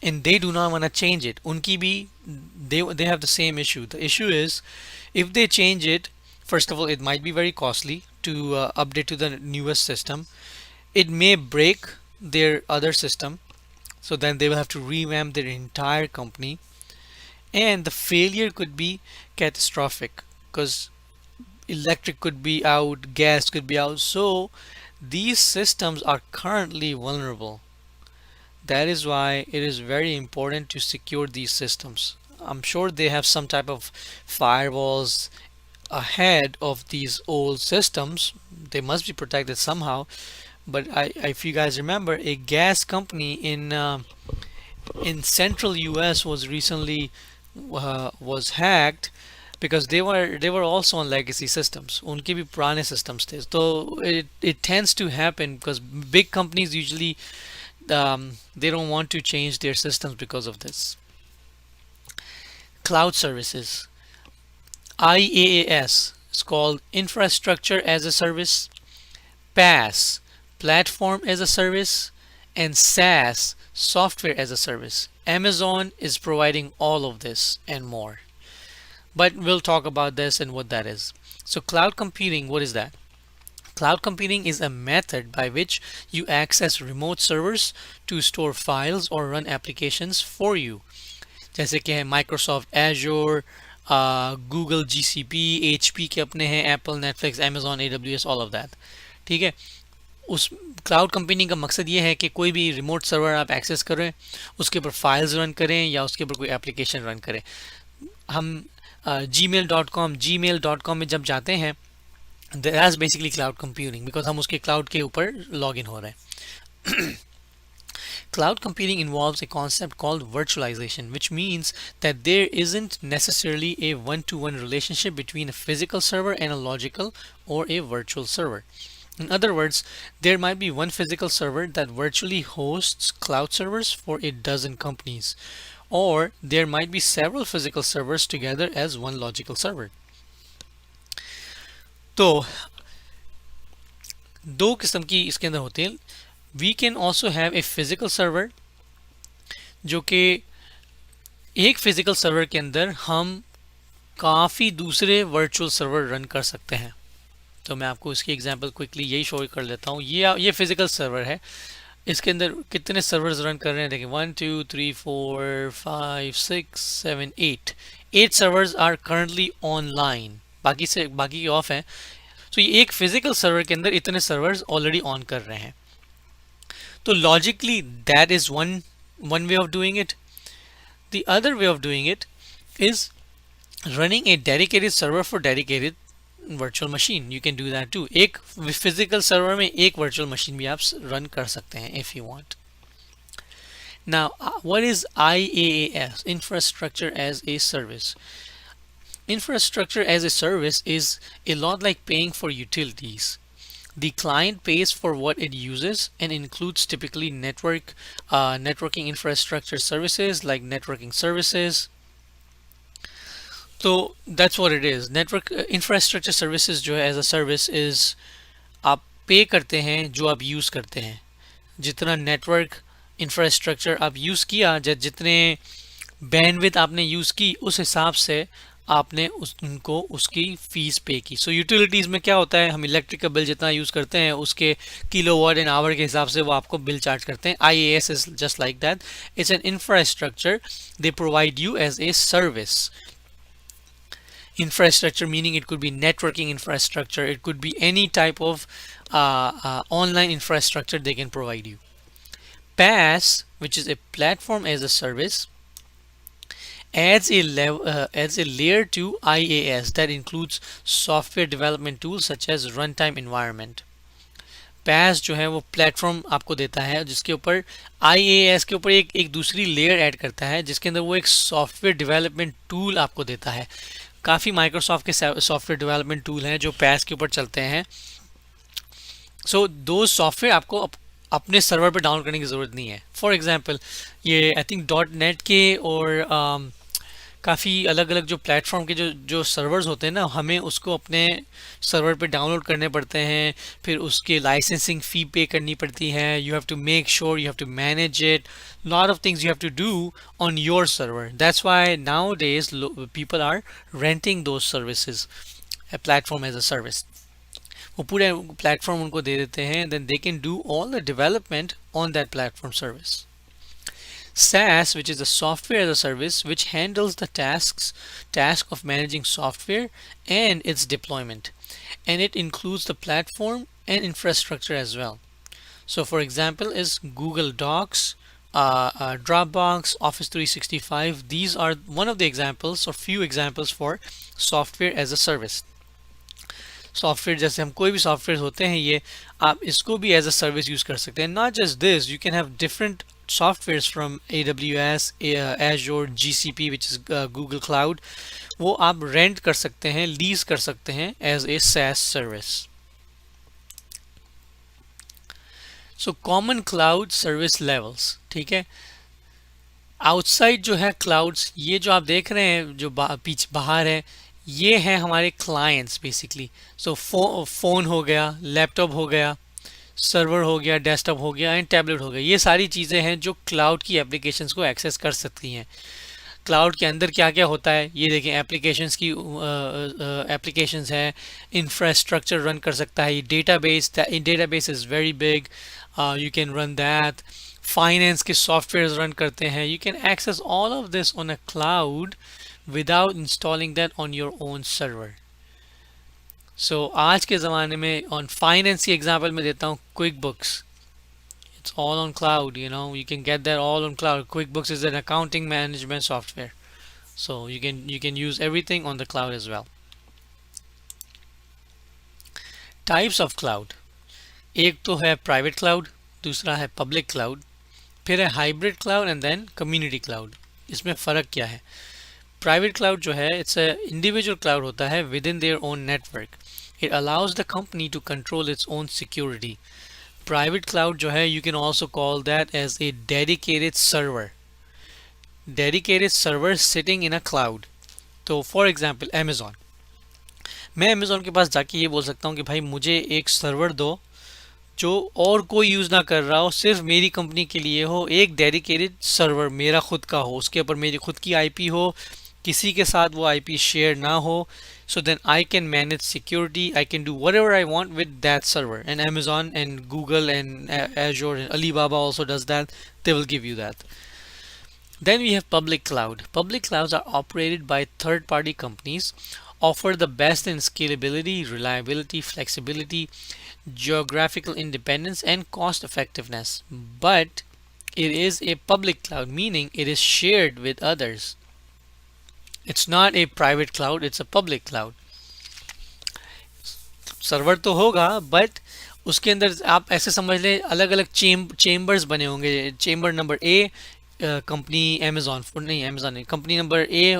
and they do not want to change it. Unki bhi, they have the same issue. The issue is if they change it, first of all it might be very costly to update to the newest system. It may break their other system, so then they will have to revamp their entire company, and the failure could be catastrophic because electric could be out, gas could be out. So these systems are currently vulnerable. That is why it is very important to secure these systems. I'm sure they have some type of firewalls ahead of these old systems. They must be protected somehow. But if you guys remember, a gas company in central US was recently was hacked because they were also on legacy systems. उनके भी पुराने systems थे. So it tends to happen because big companies usually they don't want to change their systems because of this. Cloud services. IaaS is called infrastructure as a service, PaaS, platform as a service, and SaaS, software as a service. Amazon is providing all of this and more. But we'll talk about this and what that is. So cloud computing, what is that? Cloud computing is a method by which you access remote servers to store files or run applications for you. जैसे कि है Microsoft Azure, Google GCP, HP के अपने हैं, Apple, Netflix, Amazon, AWS, all of that. ठीक है. उस cloud computing का मकसद ये है कि कोई भी रिमोट सर्वर आप एक्सेस करें, उसके ऊपर फाइल्स रन करें या उसके ऊपर कोई एप्लीकेशन रन करें। हम gmail.com में जब जाते हैं, that's basically cloud computing, because हम उसके क्लाउड के ऊपर लॉग इन हो रहे हैं। Cloud computing involves a concept called virtualization, which means that there isn't necessarily a one-to-one relationship between a physical server and a logical or a virtual server. In other words, there might be one physical server that virtually hosts cloud servers for a dozen companies, or there might be several physical servers together as one logical server. तो दो किस्म की इसके अंदर होते हैं। We can also have a physical server, जो कि एक फिजिकल सर्वर के अंदर हम काफ़ी दूसरे वर्चुअल सर्वर रन कर सकते हैं। तो मैं आपको इसकी एग्जांपल क्विकली यही शो कर लेता हूँ। ये फिजिकल सर्वर है, इसके अंदर कितने सर्वर्स रन कर रहे हैं देखिए, 1 2 3 4 5 6 7 8 सर्वर्स आर करंटली ऑनलाइन, बाकी ऑफ हैं। तो ये एक फिजिकल सर्वर के अंदर इतने सर्वर्स ऑलरेडी ऑन कर रहे हैं। तो logically that is one way of doing it. The other way of doing it is running a dedicated server for dedicated virtual machine. You can do that too. एक physical server में एक virtual machine भी आप run कर सकते हैं if you want. Now, what is IaaS? Infrastructure as a Service. Infrastructure as a service is a lot like paying for utilities. The client pays for what it uses and includes typically networking infrastructure services like networking services. तो that's what it is. Network infrastructure services जो है as a service is, आप पे करते हैं जो आप use करते हैं। जितना नेटवर्क इंफ्रास्ट्रक्चर आप यूज़ किया, जितने बैंडविड्थ आपने यूज़ की, उस हिसाब से आपने उनको उसकी फ़ीस पे की। सो यूटिलिटीज़ में क्या होता है, हम इलेक्ट्रिक का बिल जितना यूज़ करते हैं उसके किलोवाट एन आवर के हिसाब से वो आपको बिल चार्ज करते हैं। IaaS is just like that, it's an infrastructure they provide you as a service. Infrastructure meaning it could be networking infrastructure, it could be any type of online infrastructure they can provide you. PaaS, which is a platform as a service, adds a layer to IaaS that includes software development tools such as runtime environment. PaaS जो है वो platform आपको देता है जिसके ऊपर IaaS के ऊपर एक दूसरी लेयर ऐड करता है, जिसके अंदर वो एक सॉफ्टवेयर डेवलपमेंट टूल आपको देता है। काफ़ी माइक्रोसॉफ्ट के सॉफ्टवेयर डेवलपमेंट टूल हैं जो पैस के ऊपर चलते हैं। सो दो सॉफ्टवेयर आपको अपने सर्वर पे डाउनलोड करने की ज़रूरत नहीं है। फॉर एग्जांपल ये आई थिंक .NET के और काफ़ी अलग अलग जो प्लेटफॉर्म के जो सर्वर्स होते हैं ना, हमें उसको अपने सर्वर पे डाउनलोड करने पड़ते हैं, फिर उसके लाइसेंसिंग फ़ी पे करनी पड़ती है। You have to make sure, you have to manage it, lot of things you have to do on your server. That's why nowadays people are renting those services, a platform as a service. वो पूरे platform उनको दे देते हैं, then they can do all the development on that platform service. SaaS, which is a software as a service, which handles the task of managing software and its deployment, and it includes the platform and infrastructure as well. So for example is Google Docs, Dropbox, Office 365. These are one of the examples or few examples for software as a service. Software जैसे हम कोई भी software होते हैं, ये आप इसको भी एज अ सर्विस यूज़ कर सकते हैं। Not just this, you can have different softwares from AWS, Azure, GCP which is Google Cloud. वो आप रेंट कर सकते हैं, लीज कर सकते हैं as a SaaS service. So common cloud service levels, ठीक है। आउटसाइड जो है क्लाउड्स, ये जो आप देख रहे हैं जो पीछे बाहर है, ये हैं हमारे क्लाइंट्स बेसिकली। सो फ़ोन हो गया, लैपटॉप हो गया, सर्वर हो गया, डेस्कटॉप हो गया एंड टैबलेट हो गया। ये सारी चीज़ें हैं जो क्लाउड की एप्लीकेशंस को एक्सेस कर सकती हैं। क्लाउड के अंदर क्या क्या होता है ये देखें, एप्लीकेशंस हैं, इंफ्रास्ट्रक्चर रन कर सकता है, ये database is very big, you can run that. Finance के सॉफ्टवेयर रन करते हैं, you can access all of this on a cloud without installing that on your own server. So आज के ज़माने में ऑन फाइनेंस की एग्जांपल मैं देता हूँ quick books. It's all on cloud, you can get that all on cloud. QuickBooks is an accounting management software. So you can use everything on the cloud as well. Types of cloud. एक तो है private cloud, दूसरा है public cloud, फिर है hybrid cloud and then community cloud. इसमें फ़र्क क्या है? प्राइवेट क्लाउड जो है इट्स अ इंडिविजुअल क्लाउड होता है within their own network. It allows the company to control its own security. Private cloud जो है you can also call that as a dedicated server. Dedicated server sitting in a cloud. तो for example Amazon, मैं Amazon के पास जाके ये बोल सकता हूँ कि भाई मुझे एक सर्वर दो जो और कोई यूज़ ना कर रहा हो, सिर्फ मेरी कंपनी के लिए हो, एक डेडिकेटेड सर्वर मेरा खुद का हो, उसके ऊपर मेरी खुद की आईपी हो, किसी के साथ वो आईपी शेयर ना हो. So then I can manage security. I can do whatever I want with that server. And Amazon and Google and Azure and Alibaba also does that. They will give you that. Then we have public cloud. Public clouds are operated by third-party companies, offer the best in scalability, reliability, flexibility, geographical independence, and cost effectiveness. But it is a public cloud, meaning it is shared with others. It's not a private cloud, it's a public cloud. Server तो होगा but उसके अंदर आप ऐसे समझ लें अलग अलग चेम्बर्स बने होंगे. Chamber number A company Amazon, नहीं अमेज़ॉन नहीं, company number A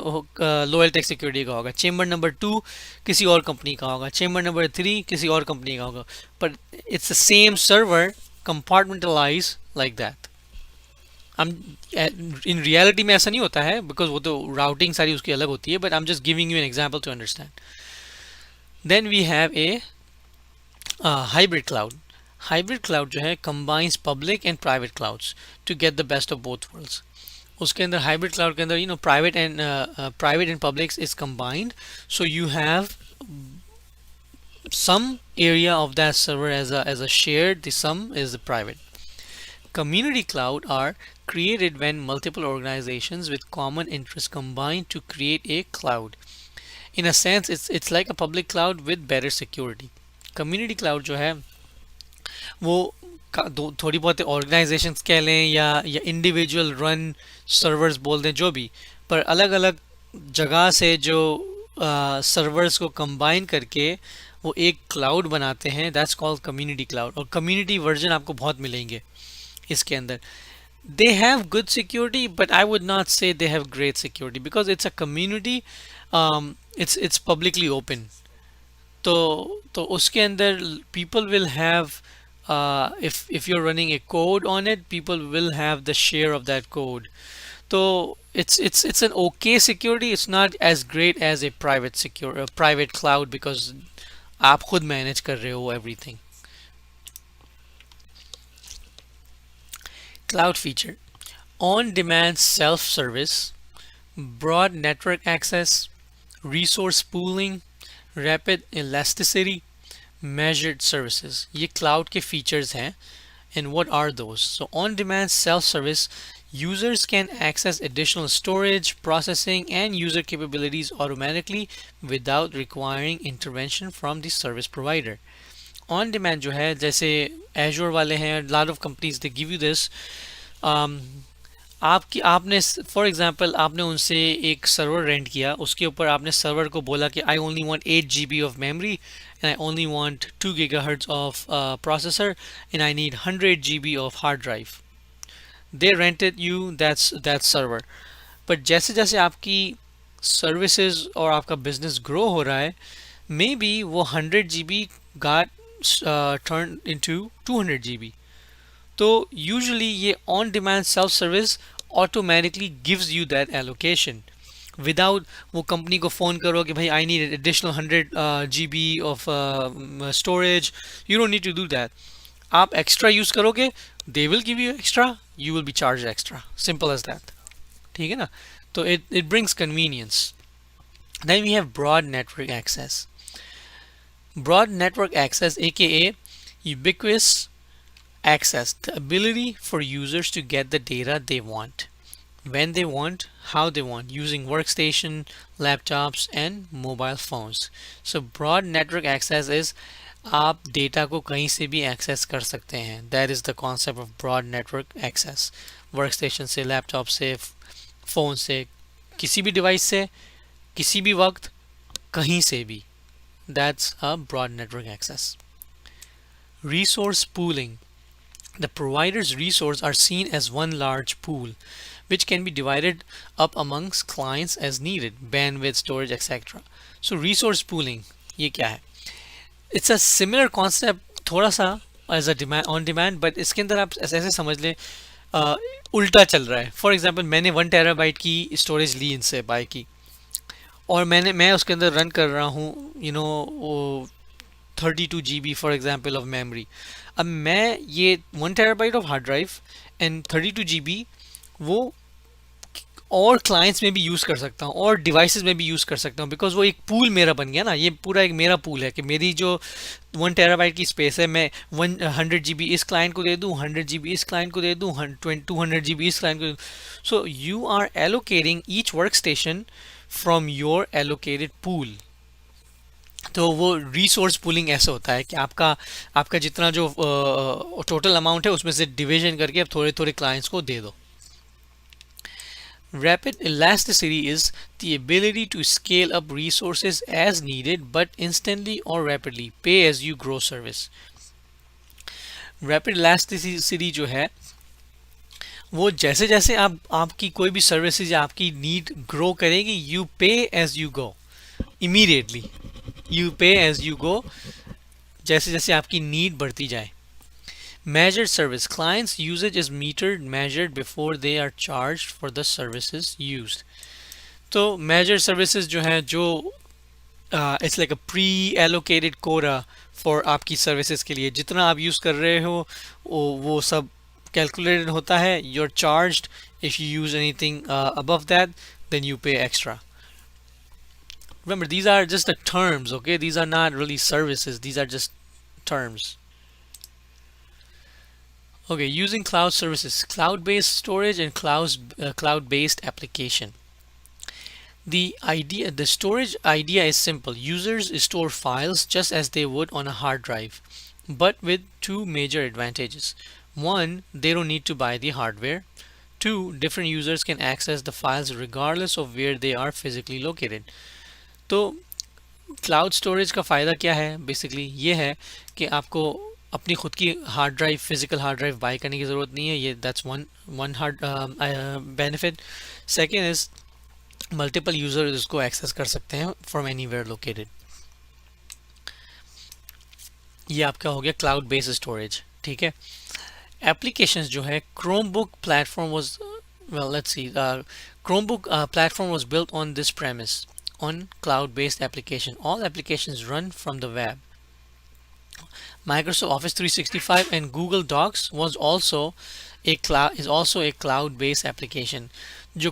Loyal take Security का होगा, चेम्बर नंबर 2 किसी और कंपनी का होगा, चेम्बर नंबर 3 किसी और कंपनी का होगा, but it's the same server compartmentalize like that. हम इन रियलिटी में ऐसा नहीं होता है बिकॉज वो तो राउटिंग सारी उसकी अलग होती है, but I am just giving you an example to understand. Then we have a hybrid cloud. Hybrid cloud जो है combines public and private clouds to get the best of both worlds. उसके अंदर hybrid cloud के अंदर private and public is combined. So you have some area of that server as a shared, the some is the private. Community cloud are created when multiple organizations with common interests combine to create a cloud. In a sense, it's like a public cloud with better security. Community cloud जो है वो थोड़ी बहुत organisations कह लें या individual run servers बोल दें, जो भी, पर अलग अलग जगह से जो सर्वर्स को कंबाइन करके वो एक क्लाउड बनाते हैं. That's called community cloud. और कम्युनिटी वर्जन आपको बहुत मिलेंगे इसके अंदर. they have good security, but I would not say they have great security because it's a community. It's publicly open. तो उसके अंदर people will have if you're running a code on it, people will have the share of that code. तो it's an okay security. It's not as great as a private cloud because आप खुद manage कर रहे हो everything. Cloud feature: on-demand self-service, broad network access, resource pooling, rapid elasticity, measured services. ये cloud के features हैं. And what are those? So on-demand self-service, users can access additional storage, processing, and user capabilities automatically without requiring intervention from the service provider. On demand जो है, जैसे Azure वाले हैं, lot of companies they give you this. आपने for example आपने उनसे एक server rent किया, उसके ऊपर आपने सर्वर को बोला कि I only want 8 GB of memory and I only want 2 GHz of processor and I need 100 GB of hard drive. They rented you that server. But जैसे जैसे आपकी सर्विसेज और आपका बिजनेस ग्रो हो रहा है, मे बी वो 100 GB got turned into 200 GB. तो यूजुअली ये on demand self service automatically gives you that allocation without वो कंपनी को फ़ोन करो कि भाई I need additional 100 GB of storage. You don't need to do that. आप एक्स्ट्रा यूज़ करोगे, they will give you extra, you will be charge extra. Simple as that. ठीक है ना. तो it brings convenience. Then we have broad network access. Broad network access, aka ubiquitous access, the ability for users to get the data they want when they want, how they want using workstation, laptops and mobile phones. So broad network access is आप data को कहीं से भी access कर सकते हैं. That is the concept of broad network access. Workstation से, laptop से, फ़ोन से, किसी भी डिवाइस से, किसी भी वक्त, कहीं से भी. That's a broad network access. Resource pooling. The provider's resources are seen as one large pool, which can be divided up amongst clients as needed, bandwidth, storage, etc. So resource pooling, ये क्या है? It's a similar concept, थोड़ा सा as a demand on demand, but इसके अंदर आप ऐसे समझ लें उल्टा चल रहा है. फॉर एग्जाम्पल मैंने 1 TB की स्टोरेज ली इनसे बाय की, और मैं उसके अंदर रन कर रहा हूँ 32 GB for example of memory. अब मैं ये 1 TB of hard drive and 32 GB वो और क्लाइंट्स में भी यूज़ कर सकता हूँ और डिवाइसेस में भी यूज़ कर सकता हूँ, बिकॉज वो एक पूल मेरा बन गया ना. ये पूरा एक मेरा पूल है कि मेरी जो 1 TB की स्पेस है, मैं 100 GB इस क्लाइंट को दे दूँ, 100 GB इस क्लाइंट को दे दूँ, 200 GB इस क्लाइंट को दे दूँ. So you are allocating each work station from your allocated pool. तो वो रिसोर्स पूलिंग ऐसा होता है कि आपका जितना जो टोटल अमाउंट है उसमें से डिवीजन करके अब थोड़े थोड़े क्लाइंट्स को दे दो. Rapid elasticity is the ability to scale up resources as needed but instantly or rapidly. Pay as you grow service. Rapid elasticity जो है वो जैसे जैसे आपकी कोई भी सर्विसेज या आपकी नीड ग्रो करेगी, you pay as you go. Immediately. You pay as you go. जैसे जैसे आपकी नीड बढ़ती जाए. Measured service. Clients' usage is measured before they are charged for the services used. तो measured services जो है जो it's like a pre-allocated quota for आपकी services के लिए. जितना आप यूज़ कर रहे हो वो सब calculated होता है. You're charged. If you use anything above that, then you pay extra. Remember, these are just the terms, okay? These are not really services. These are just terms. Okay, using cloud services, cloud-based storage and cloud-based application. The storage idea is simple. Users store files just as they would on a hard drive, but with two major advantages. One, they don't need to buy the hardware. Two, different users can access the files regardless of where they are physically located. तो cloud storage का फ़ायदा क्या है? Basically ये है कि आपको अपनी खुद की hard drive, physical hard drive bye करने की ज़रूरत नहीं है. ये that's one hard benefit. Second is multiple user इसको एक्सेस कर सकते हैं फ्रॉम एनीवेयर लोकेटेड. ये आपका हो गया क्लाउड बेस्ड स्टोरेज. ठीक है. एप्लीकेशंस जो है, Chromebook platform was Chromebook platform was built on this premise, on cloud-based application. All applications run from the web. Microsoft Office 365 and Google Docs is also a cloud-based application. जो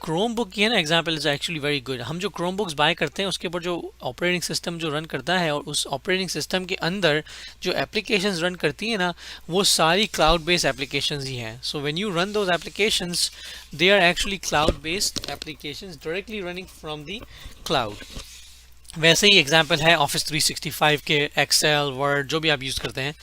Chromebook की है ना example is actually very good. हम जो Chromebooks bye करते हैं उसके ऊपर जो ऑपरेटिंग सिस्टम जो रन करता है और उस ऑपरेटिंग सिस्टम के अंदर जो एप्लीकेशंस रन करती है ना, वो सारी क्लाउड बेस्ड एप्लीकेशंस ही हैं. So when you run those applications, they are actually cloud based applications directly running from the cloud. वैसे ही एग्जाम्पल है ऑफिस 365 के, एक्सेल, वर्ड, जो भी आप यूज़ करते हैं.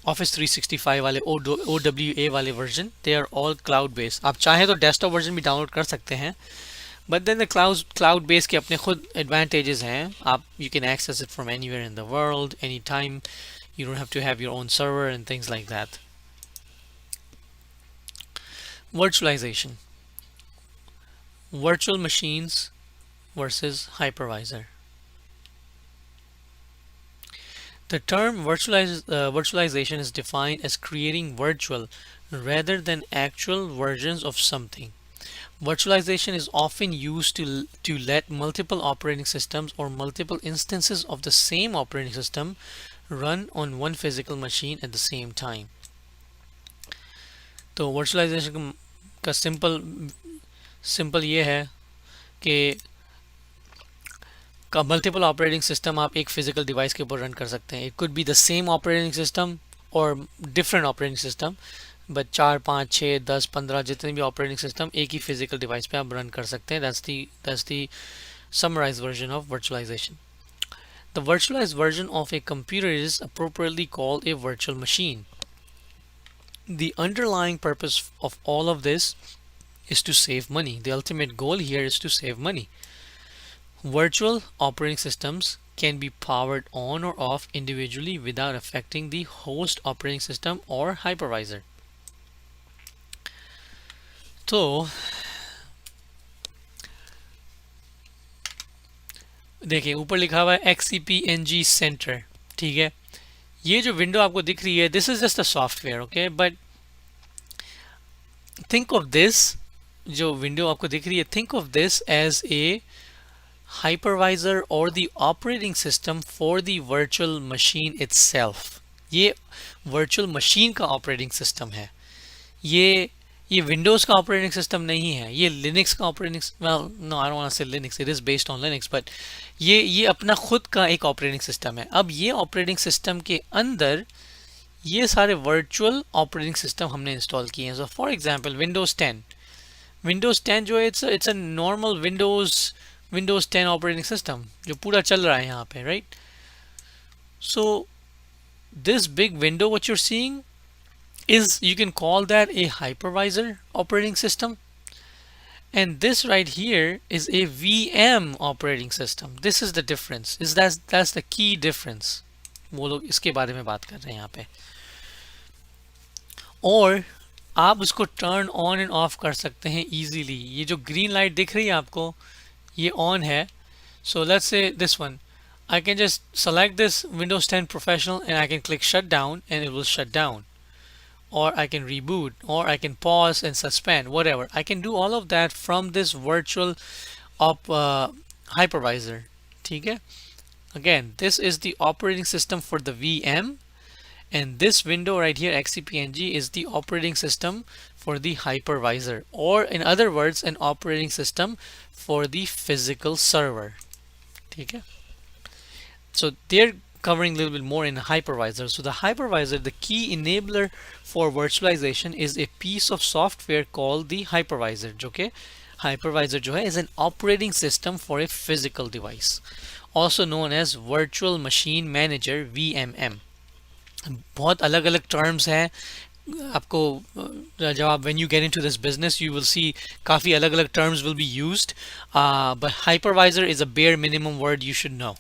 ऑफिस 365 वाले OWA वाले version, they are all cloud based. आप चाहें तो डेस्कटॉप वर्जन भी डाउनलोड कर सकते हैं, but then the cloud based के अपने खुद एडवांटेजेस हैं. आप you can access it from anywhere in the world, any time. You don't have to have your own server and things like that. Virtualization. Virtual machines versus hypervisor. The term virtualization is defined as creating virtual rather than actual versions of something. Virtualization is often used to let multiple operating systems or multiple instances of the same operating system run on one physical machine at the same time. तो virtualization का simple ये है कि का multiple operating system आप एक physical device के ऊपर रन कर सकते हैं. It could be the same operating system और डिफरेंट ऑपरेटिंग सिस्टम बट 4 5 6 10 15 जितने भी ऑपरेटिंग सिस्टम एक ही फिजिकल डिवाइस पे आप रन कर सकते हैं. That's the summarized version of virtualization. The virtualized version of a computer is appropriately called a virtual machine. The underlying purpose of all of this is to save money. The ultimate goal here is to save money. Virtual operating systems can be powered on or off individually without affecting the host operating system or hypervisor. तो देखिए ऊपर लिखा हुआ है XCPNG centre. ठीक है, ये जो विंडो आपको दिख रही है, this is just a software. Okay, but think of this, जो विंडो आपको दिख रही है, think of this as a hypervisor or the operating system for the virtual machine itself. ये virtual machine का operating system है. ये Windows का operating system नहीं है. ये Linux का operating, well no, I don't want to say Linux, it is based on Linux, but ये अपना खुद का एक operating system है. अब ये operating system के अंदर ये सारे virtual operating system हमने इंस्टॉल किए हैं. So for example Windows 10, Windows 10 जो है it's a normal Windows 10 operating system जो पूरा चल रहा है यहाँ पे, right? So this big window what you're seeing is, you can call that a hypervisor operating system, and this right here is a VM operating system. This is the difference. That's the key difference. वो लोग इसके बारे में बात कर रहे हैं यहाँ पे. और आप उसको टर्न ऑन एंड ऑफ कर सकते हैं इजीली. ये जो ग्रीन लाइट दिख रही है आपको, ये ऑन है. So let's say this one, I can just select this Windows 10 Professional and I can click shut down and it will shut down, or I can reboot, or I can pause and suspend, whatever. I can do all of that from this virtual hypervisor. ठीक है, again this is the operating system for the VM, and this window right here XCPNG is the operating system for the hypervisor, or in other words an operating system for the physical server. ठीक है, so they're covering a little bit more in hypervisor. So the hypervisor, the key enabler for virtualization, is a piece of software called the hypervisor. जो कि hypervisor जो है is an operating system for a physical device, also known as virtual machine manager VMM. बहुत अलग अलग terms हैं आपको. जब आप when you get into this business you will see काफ़ी अलग अलग terms will be used, but hypervisor is a bare minimum word you should know.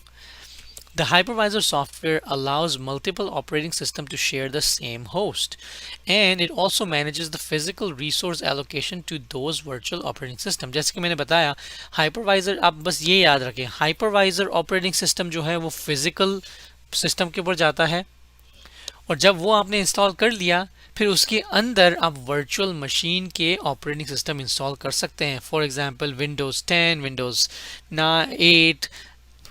The hypervisor software allows multiple operating systems to share the same host, and it also manages the physical resource allocation to those virtual operating systems. जैसे कि मैंने बताया, hypervisor, आप बस ये याद रखें, hypervisor operating system जो है वो physical system के ऊपर जाता है, और जब वो आपने इंस्टॉल कर लिया फिर उसके अंदर आप वर्चुअल मशीन के ऑपरेटिंग सिस्टम इंस्टॉल कर सकते हैं. For example Windows 10, Windows 8,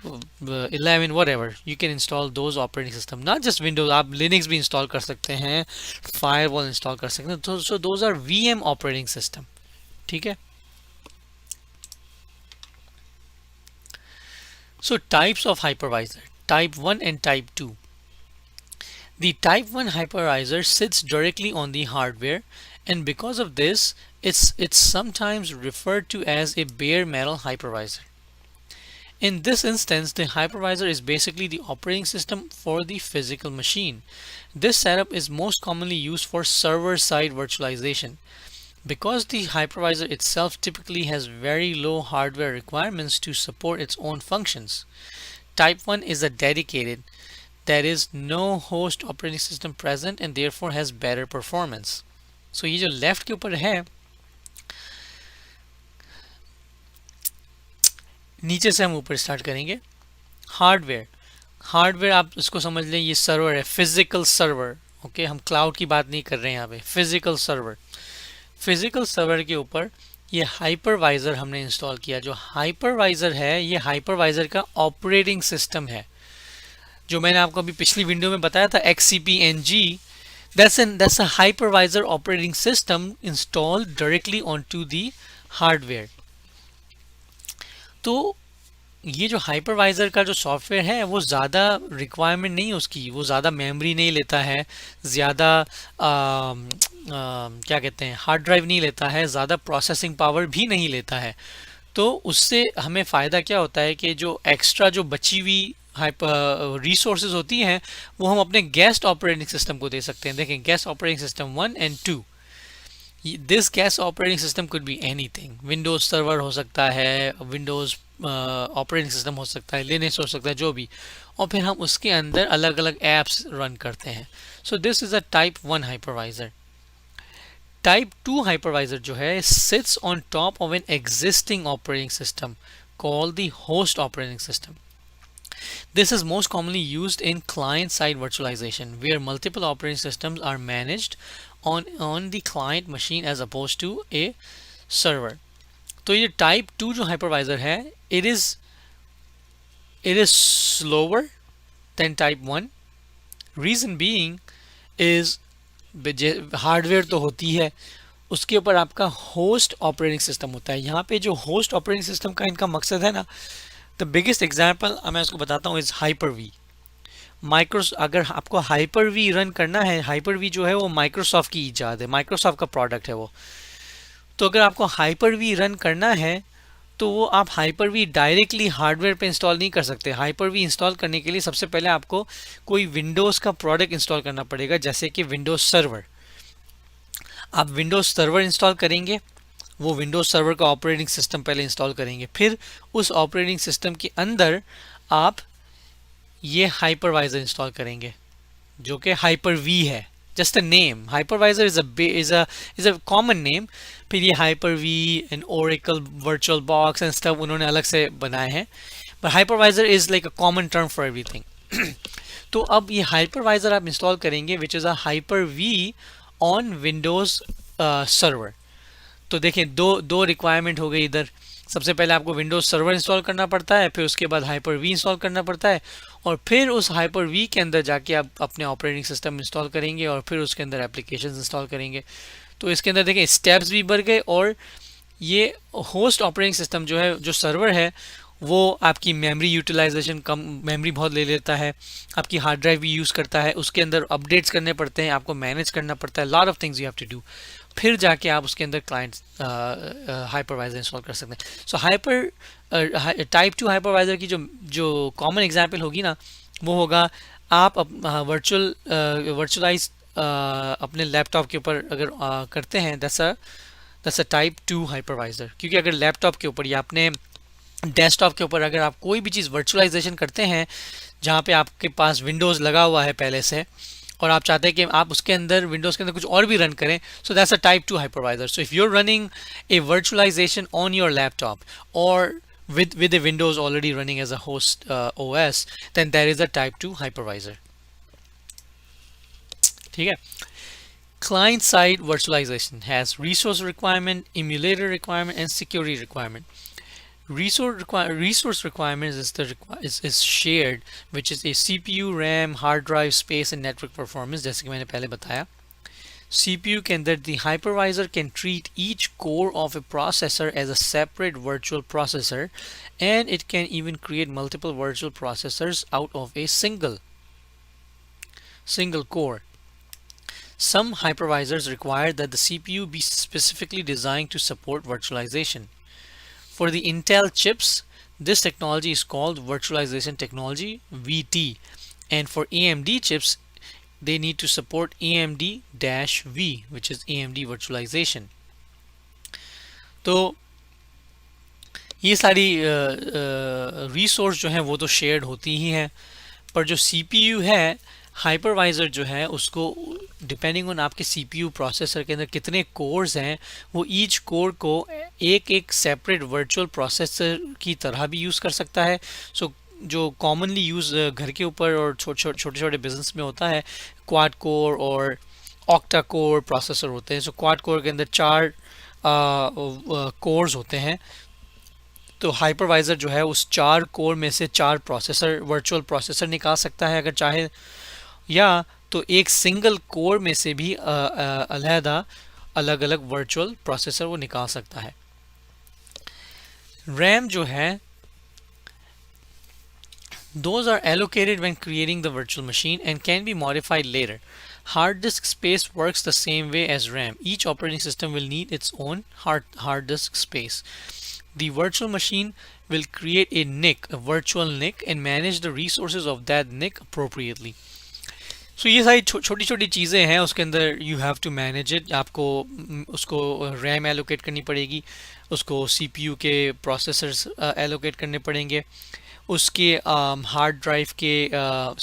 11, whatever, you can install those operating system. Not just Windows, आप Linux भी इंस्टॉल कर सकते हैं, Firewall इंस्टॉल कर सकते हैं. So those are VM operating system. ठीक है. So types of hypervisor, type 1 and type 2. The type 1 hypervisor sits directly on the hardware, and because of this it's sometimes referred to as a bare metal hypervisor. In this instance, the hypervisor is basically the operating system for the physical machine. This setup is most commonly used for server-side virtualization. Because the hypervisor itself typically has very low hardware requirements to support its own functions, type 1 is a dedicated, there is no host operating system present and therefore has better performance. So ये जो left के ऊपर है, नीचे से हम ऊपर start करेंगे. हार्डवेयर आप इसको समझ लें, ये सर्वर है, फिजिकल सर्वर. ओके, हम क्लाउड की बात नहीं कर रहे हैं यहाँ पे. फिजिकल सर्वर के ऊपर ये हाइपरवाइजर हमने इंस्टॉल किया. जो हाइपरवाइजर है ये हाइपरवाइजर का ऑपरेटिंग सिस्टम है, जो मैंने आपको अभी पिछली वीडियो में बताया था, XCPNG. That's a hypervisor operating system installed directly onto the hardware. तो ये जो हाइपरवाइजर का जो सॉफ्टवेयर है वो ज़्यादा रिक्वायरमेंट नहीं है उसकी, वो ज़्यादा मेमोरी नहीं लेता है, ज़्यादा क्या कहते हैं हार्ड ड्राइव नहीं लेता है, ज़्यादा प्रोसेसिंग पावर भी नहीं लेता है। तो उससे हमें फ़ायदा क्या होता है कि जो एक्स्ट्रा जो बची हुई रिसोर्सेज होती हैं वो हम अपने गेस्ट ऑपरेटिंग सिस्टम को दे सकते हैं। देखें, गेस्ट ऑपरेटिंग सिस्टम 1 और 2, this guest operating system could be anything, Windows server हो सकता है, विंडोज ऑपरेटिंग सिस्टम हो सकता है, लिनक्स हो सकता है, जो भी, और फिर हम उसके अंदर अलग अलग एप्स रन करते हैं। So this is a type 1 hypervisor. Type 2 hypervisor जो है sits on top of an existing operating system called the host operating system. This is most commonly used in client-side virtualization, where multiple operating systems are managed on the client machine as opposed to a server. तो ये type 2 जो hypervisor है, it is slower than type 1. Reason being is hardware तो होती है, उसके ऊपर आपका होस्ट ऑपरेटिंग सिस्टम होता है। यहाँ पे जो होस्ट ऑपरेटिंग सिस्टम का इनका मकसद है ना, द बिगेस्ट एग्जाम्पल मैं उसको बताता हूँ इज हाइपर वी। अगर आपको हाइपर वी रन करना है, हाइपर वी जो है वो माइक्रोसॉफ्ट की ईजाद है, माइक्रोसॉफ्ट का प्रोडक्ट है वो। तो अगर आपको हाइपर वी रन करना है तो वो आप हाइपर वी डायरेक्टली हार्डवेयर पे इंस्टॉल नहीं कर सकते। हाइपर वी इंस्टॉल करने के लिए सबसे पहले आपको कोई विंडोज़ का प्रोडक्ट इंस्टॉल करना पड़ेगा, जैसे कि विंडोज़ सर्वर। आप विंडोज़ सर्वर इंस्टॉल करेंगे, वो विंडोज़ सर्वर का ऑपरेटिंग सिस्टम पहले इंस्टॉल करेंगे, फिर उस ऑपरेटिंग सिस्टम के अंदर आप ये हाइपरवाइजर इंस्टॉल करेंगे जो कि हाइपर वी है। Just a name, hypervisor is a common name. फिर ये Hyper V and Oracle Virtual Box and stuff उन्होंने अलग से बनाए हैं, but hypervisor is like a common term for everything. तो अब ये हाइपरवाइजर आप इंस्टॉल करेंगे which is a Hyper V on Windows server. तो देखें, दो रिक्वायरमेंट हो गई इधर। सबसे पहले आपको विंडोज़ सर्वर इंस्टॉल करना पड़ता है, फिर उसके बाद हाइपर वी इंस्टॉल करना पड़ता है, और फिर उस हाइपर वी के अंदर जाके आप अपने ऑपरेटिंग सिस्टम इंस्टॉल करेंगे और फिर उसके अंदर एप्लीकेशंस इंस्टॉल करेंगे। तो इसके अंदर देखें स्टेप्स भी बढ़ गए, और ये होस्ट ऑपरेटिंग सिस्टम जो है, जो सर्वर है, वो आपकी मेमोरी यूटिलाइजेशन कम, मेमोरी बहुत ले लेता है, आपकी हार्ड ड्राइव भी यूज़ करता है, उसके अंदर अपडेट्स करने पड़ते हैं, आपको मैनेज करना पड़ता है, lot of things you have to do. फिर जाके आप उसके अंदर क्लाइंट हाइपरवाइजर इंस्टॉल कर सकते हैं। सो टाइप 2 हाइपरवाइजर की जो कॉमन एग्जांपल होगी ना, वो होगा आप वर्चुअलाइज अपने लैपटॉप के ऊपर अगर करते हैं, दैट्स अ टाइप 2 हाइपरवाइजर। क्योंकि अगर लैपटॉप के ऊपर या अपने डेस्कटॉप के ऊपर अगर आप कोई भी चीज़ वर्चुअलाइजेशन करते हैं जहाँ पे आपके पास विंडोज़ लगा हुआ है पहले से, और आप चाहते हैं कि आप उसके अंदर विंडोज़ के अंदर कुछ और भी रन करें, so that's a type 2 hypervisor. So if you are running a virtualization on your laptop और with a Windows already running as a host OS, then there is a type 2 hypervisor. ठीक है। Client side virtualization has resource requirement, emulator requirement and security requirement. Resource requirements is shared, which is a CPU, RAM, hard drive space and network performance, जैसे कि मैंने पहले बताया। CPU के अंदर the hypervisor can treat each core of a processor as a separate virtual processor, and it can even create multiple virtual processors out of a single core. Some hypervisors require that the CPU be specifically designed to support virtualization. For the Intel chips, this technology is called virtualization technology, VT, and for AMD chips, they need to support AMD-V, which is AMD virtualization. तो ये सारी resource जो हैं वो तो shared होती ही हैं, पर जो CPU है, हाइपरवाइजर जो है, उसको डिपेंडिंग ऑन आपके CPU प्रोसेसर के अंदर कितने कोर्स हैं, वो ईच कोर को एक सेपरेट वर्चुअल प्रोसेसर की तरह भी यूज़ कर सकता है। सो जो कॉमनली यूज़ घर के ऊपर और छोटे छोटे बिजनेस में होता है, क्वाड कोर और ऑक्टा कोर प्रोसेसर होते हैं। सो क्वाड कोर के अंदर 4 कोर्स होते हैं। तो हाइपरवाइजर जो है उस 4 कोर में से 4 प्रोसेसर, वर्चुअल प्रोसेसर निकाल सकता है अगर चाहे, या तो एक सिंगल कोर में से भी अलग अलग वर्चुअल प्रोसेसर वो निकाल सकता है। रैम जो है Those are allocated when creating the virtual machine and can be modified later. Hard disk space works the same way as RAM. Each operating system will need its own hard disk space. The virtual machine will create a NIC, a virtual NIC, and manage the resources of that NIC appropriately. So ये सारी छोटी छोटी चीज़ें हैं उसके अंदर you have to manage it. आपको उसको रैम एलोकेट करनी पड़ेगी, उसको सीपीयू के प्रोसेसर्स एलोकेट करने पड़ेंगे, उसके हार्ड ड्राइव के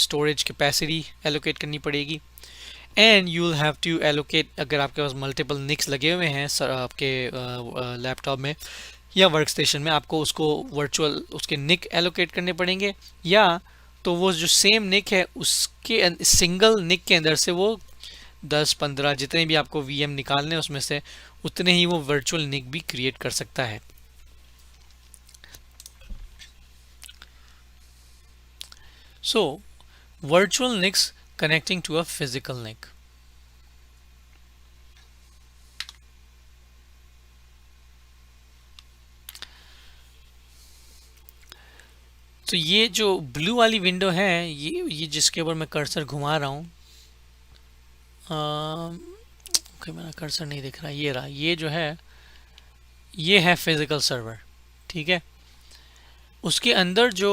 स्टोरेज कैपेसिटी एलोकेट करनी पड़ेगी, and you will have to allocate, अगर आपके पास मल्टीपल निक्स लगे हुए हैं आपके लैपटॉप में या वर्क स्टेशन में, आपको उसको वर्चुअल उसके निक एलोकेट करने पड़ेंगे, या तो वो जो सेम निक है उसके सिंगल निक के अंदर से वो 10-15 जितने भी आपको वीएम निकालने उसमें से उतने ही वो वर्चुअल निक भी क्रिएट कर सकता है. So, virtual NICs connecting to a physical NIC. तो ये जो ब्लू वाली विंडो है, ये जिसके ऊपर मैं कर्सर घुमा रहा हूँ, ओके मेरा कर्सर नहीं दिख रहा, ये रहा, ये जो है ये है फिजिकल सर्वर. ठीक है, उसके अंदर जो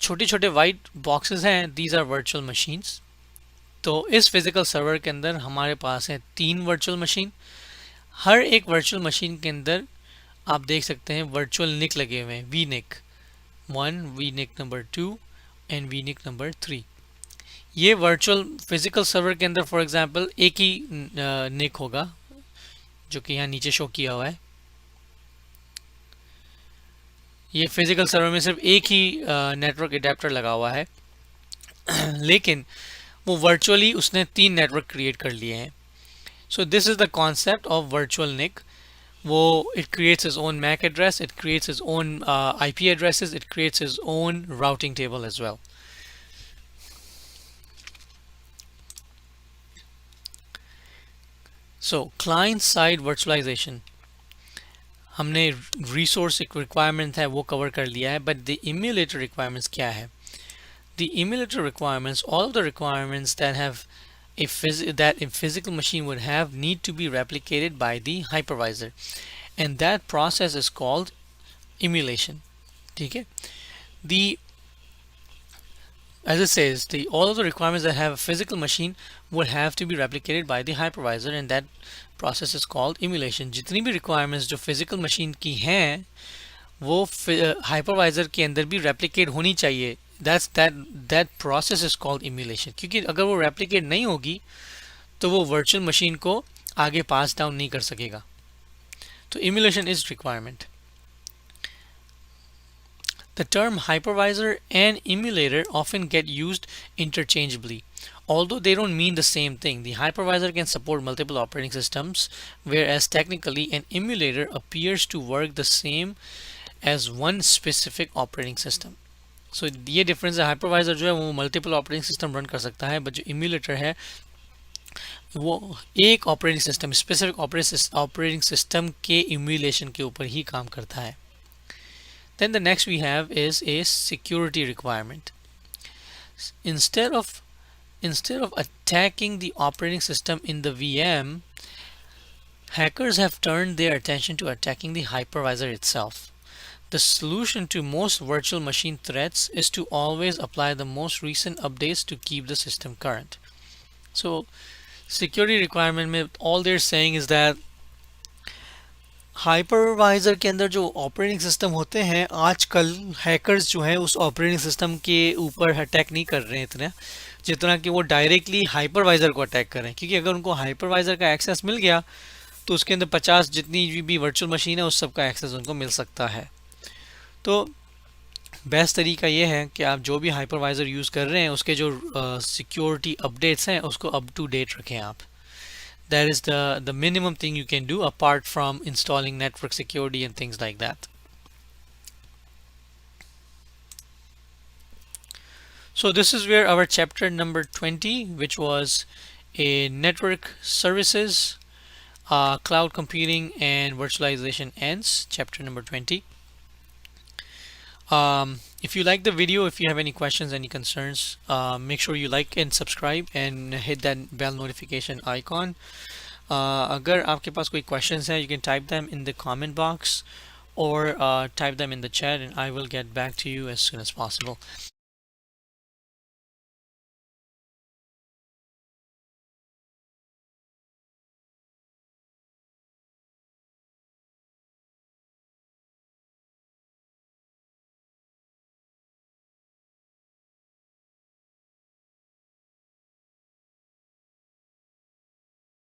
छोटे छोटे वाइट बॉक्सेस हैं, दीज आर वर्चुअल मशीन्स. तो इस फिजिकल सर्वर के अंदर हमारे पास है 3 वर्चुअल मशीन. हर एक वर्चुअल मशीन के अंदर आप देख सकते हैं वर्चुअल निक लगे हुए हैं, V NIC 1, V NIC number 2 and V NIC number 3. ये वर्चुअल फिजिकल सर्वर के अंदर फॉर एग्जांपल एक ही निक होगा जो कि यहाँ नीचे शो किया हुआ है. ये फिजिकल सर्वर में सिर्फ एक ही नेटवर्क एडेप्टर लगा हुआ है लेकिन वो वर्चुअली उसने 3 नेटवर्क क्रिएट कर लिए हैं. So this is the concept of virtual NIC. वो it creates its own MAC address, it creates its own IP addresses, it creates its own routing table as well. So client side virtualization हमने resource requirement है वो cover कर लिया है, but the emulator requirements क्या है? The emulator requirements, all of the requirements that have that a physical machine would have, need to be replicated by the hypervisor, and that process is called emulation. Okay, the as it says, all of the requirements that have a physical machine would have to be replicated by the hypervisor, and that process is called emulation. जितनी भी requirements जो physical machine की हैं वो hypervisor के अंदर भी replicate होनी चाहिए. that process is called emulation. क्योंकि अगर वो replicate नहीं होगी तो वो virtual machine को आगे pass down नहीं कर सकेगा. तो emulation is requirement. The term hypervisor and emulator often get used interchangeably, although they don't mean the same thing. The hypervisor can support multiple operating systems, whereas technically an emulator appears to work the same as one specific operating system. So ये difference है. Hypervisor जो है वो multiple operating system run कर सकता है, but जो emulator है वो एक operating system, specific operating system के इम्यूलेशन के ऊपर ही काम करता है. Then the next we have is a security requirement. Instead of attacking the operating system in the VM, hackers have turned their attention to attacking the hypervisor itself. The solution to most virtual machine threats is to always apply the most recent updates to keep the system current. So security requirement में all they're saying is that hypervisor के अंदर जो operating system होते हैं आजकल hackers जो हैं उस ऑपरेटिंग सिस्टम के ऊपर अटैक नहीं कर रहे हैं इतना जितना कि वो डायरेक्टली हाइपरवाइजर को अटैक कर रहे हैं. क्योंकि अगर उनको हाइपरवाइजर का एक्सेस मिल गया तो उसके अंदर 50 जितनी भी वर्चुअल मशीन है उस सब का एक्सेस उनको मिल सकता है. तो बेस्ट तरीका ये है कि आप जो भी हाइपरवाइजर यूज़ कर रहे हैं उसके जो सिक्योरिटी अपडेट्स हैं उसको अप टू डेट रखें आप. That is the minimum thing you can do apart from installing network security and things like that. So this is where our chapter number 20, which was a network services, cloud computing and virtualization ends. Chapter number 20. If you like the video, if you have any questions, any concerns, make sure you like and subscribe and hit that bell notification icon. अगर आपके पास कोई questions हैं, you can type them in the comment box or type them in the chat and I will get back to you as soon as possible.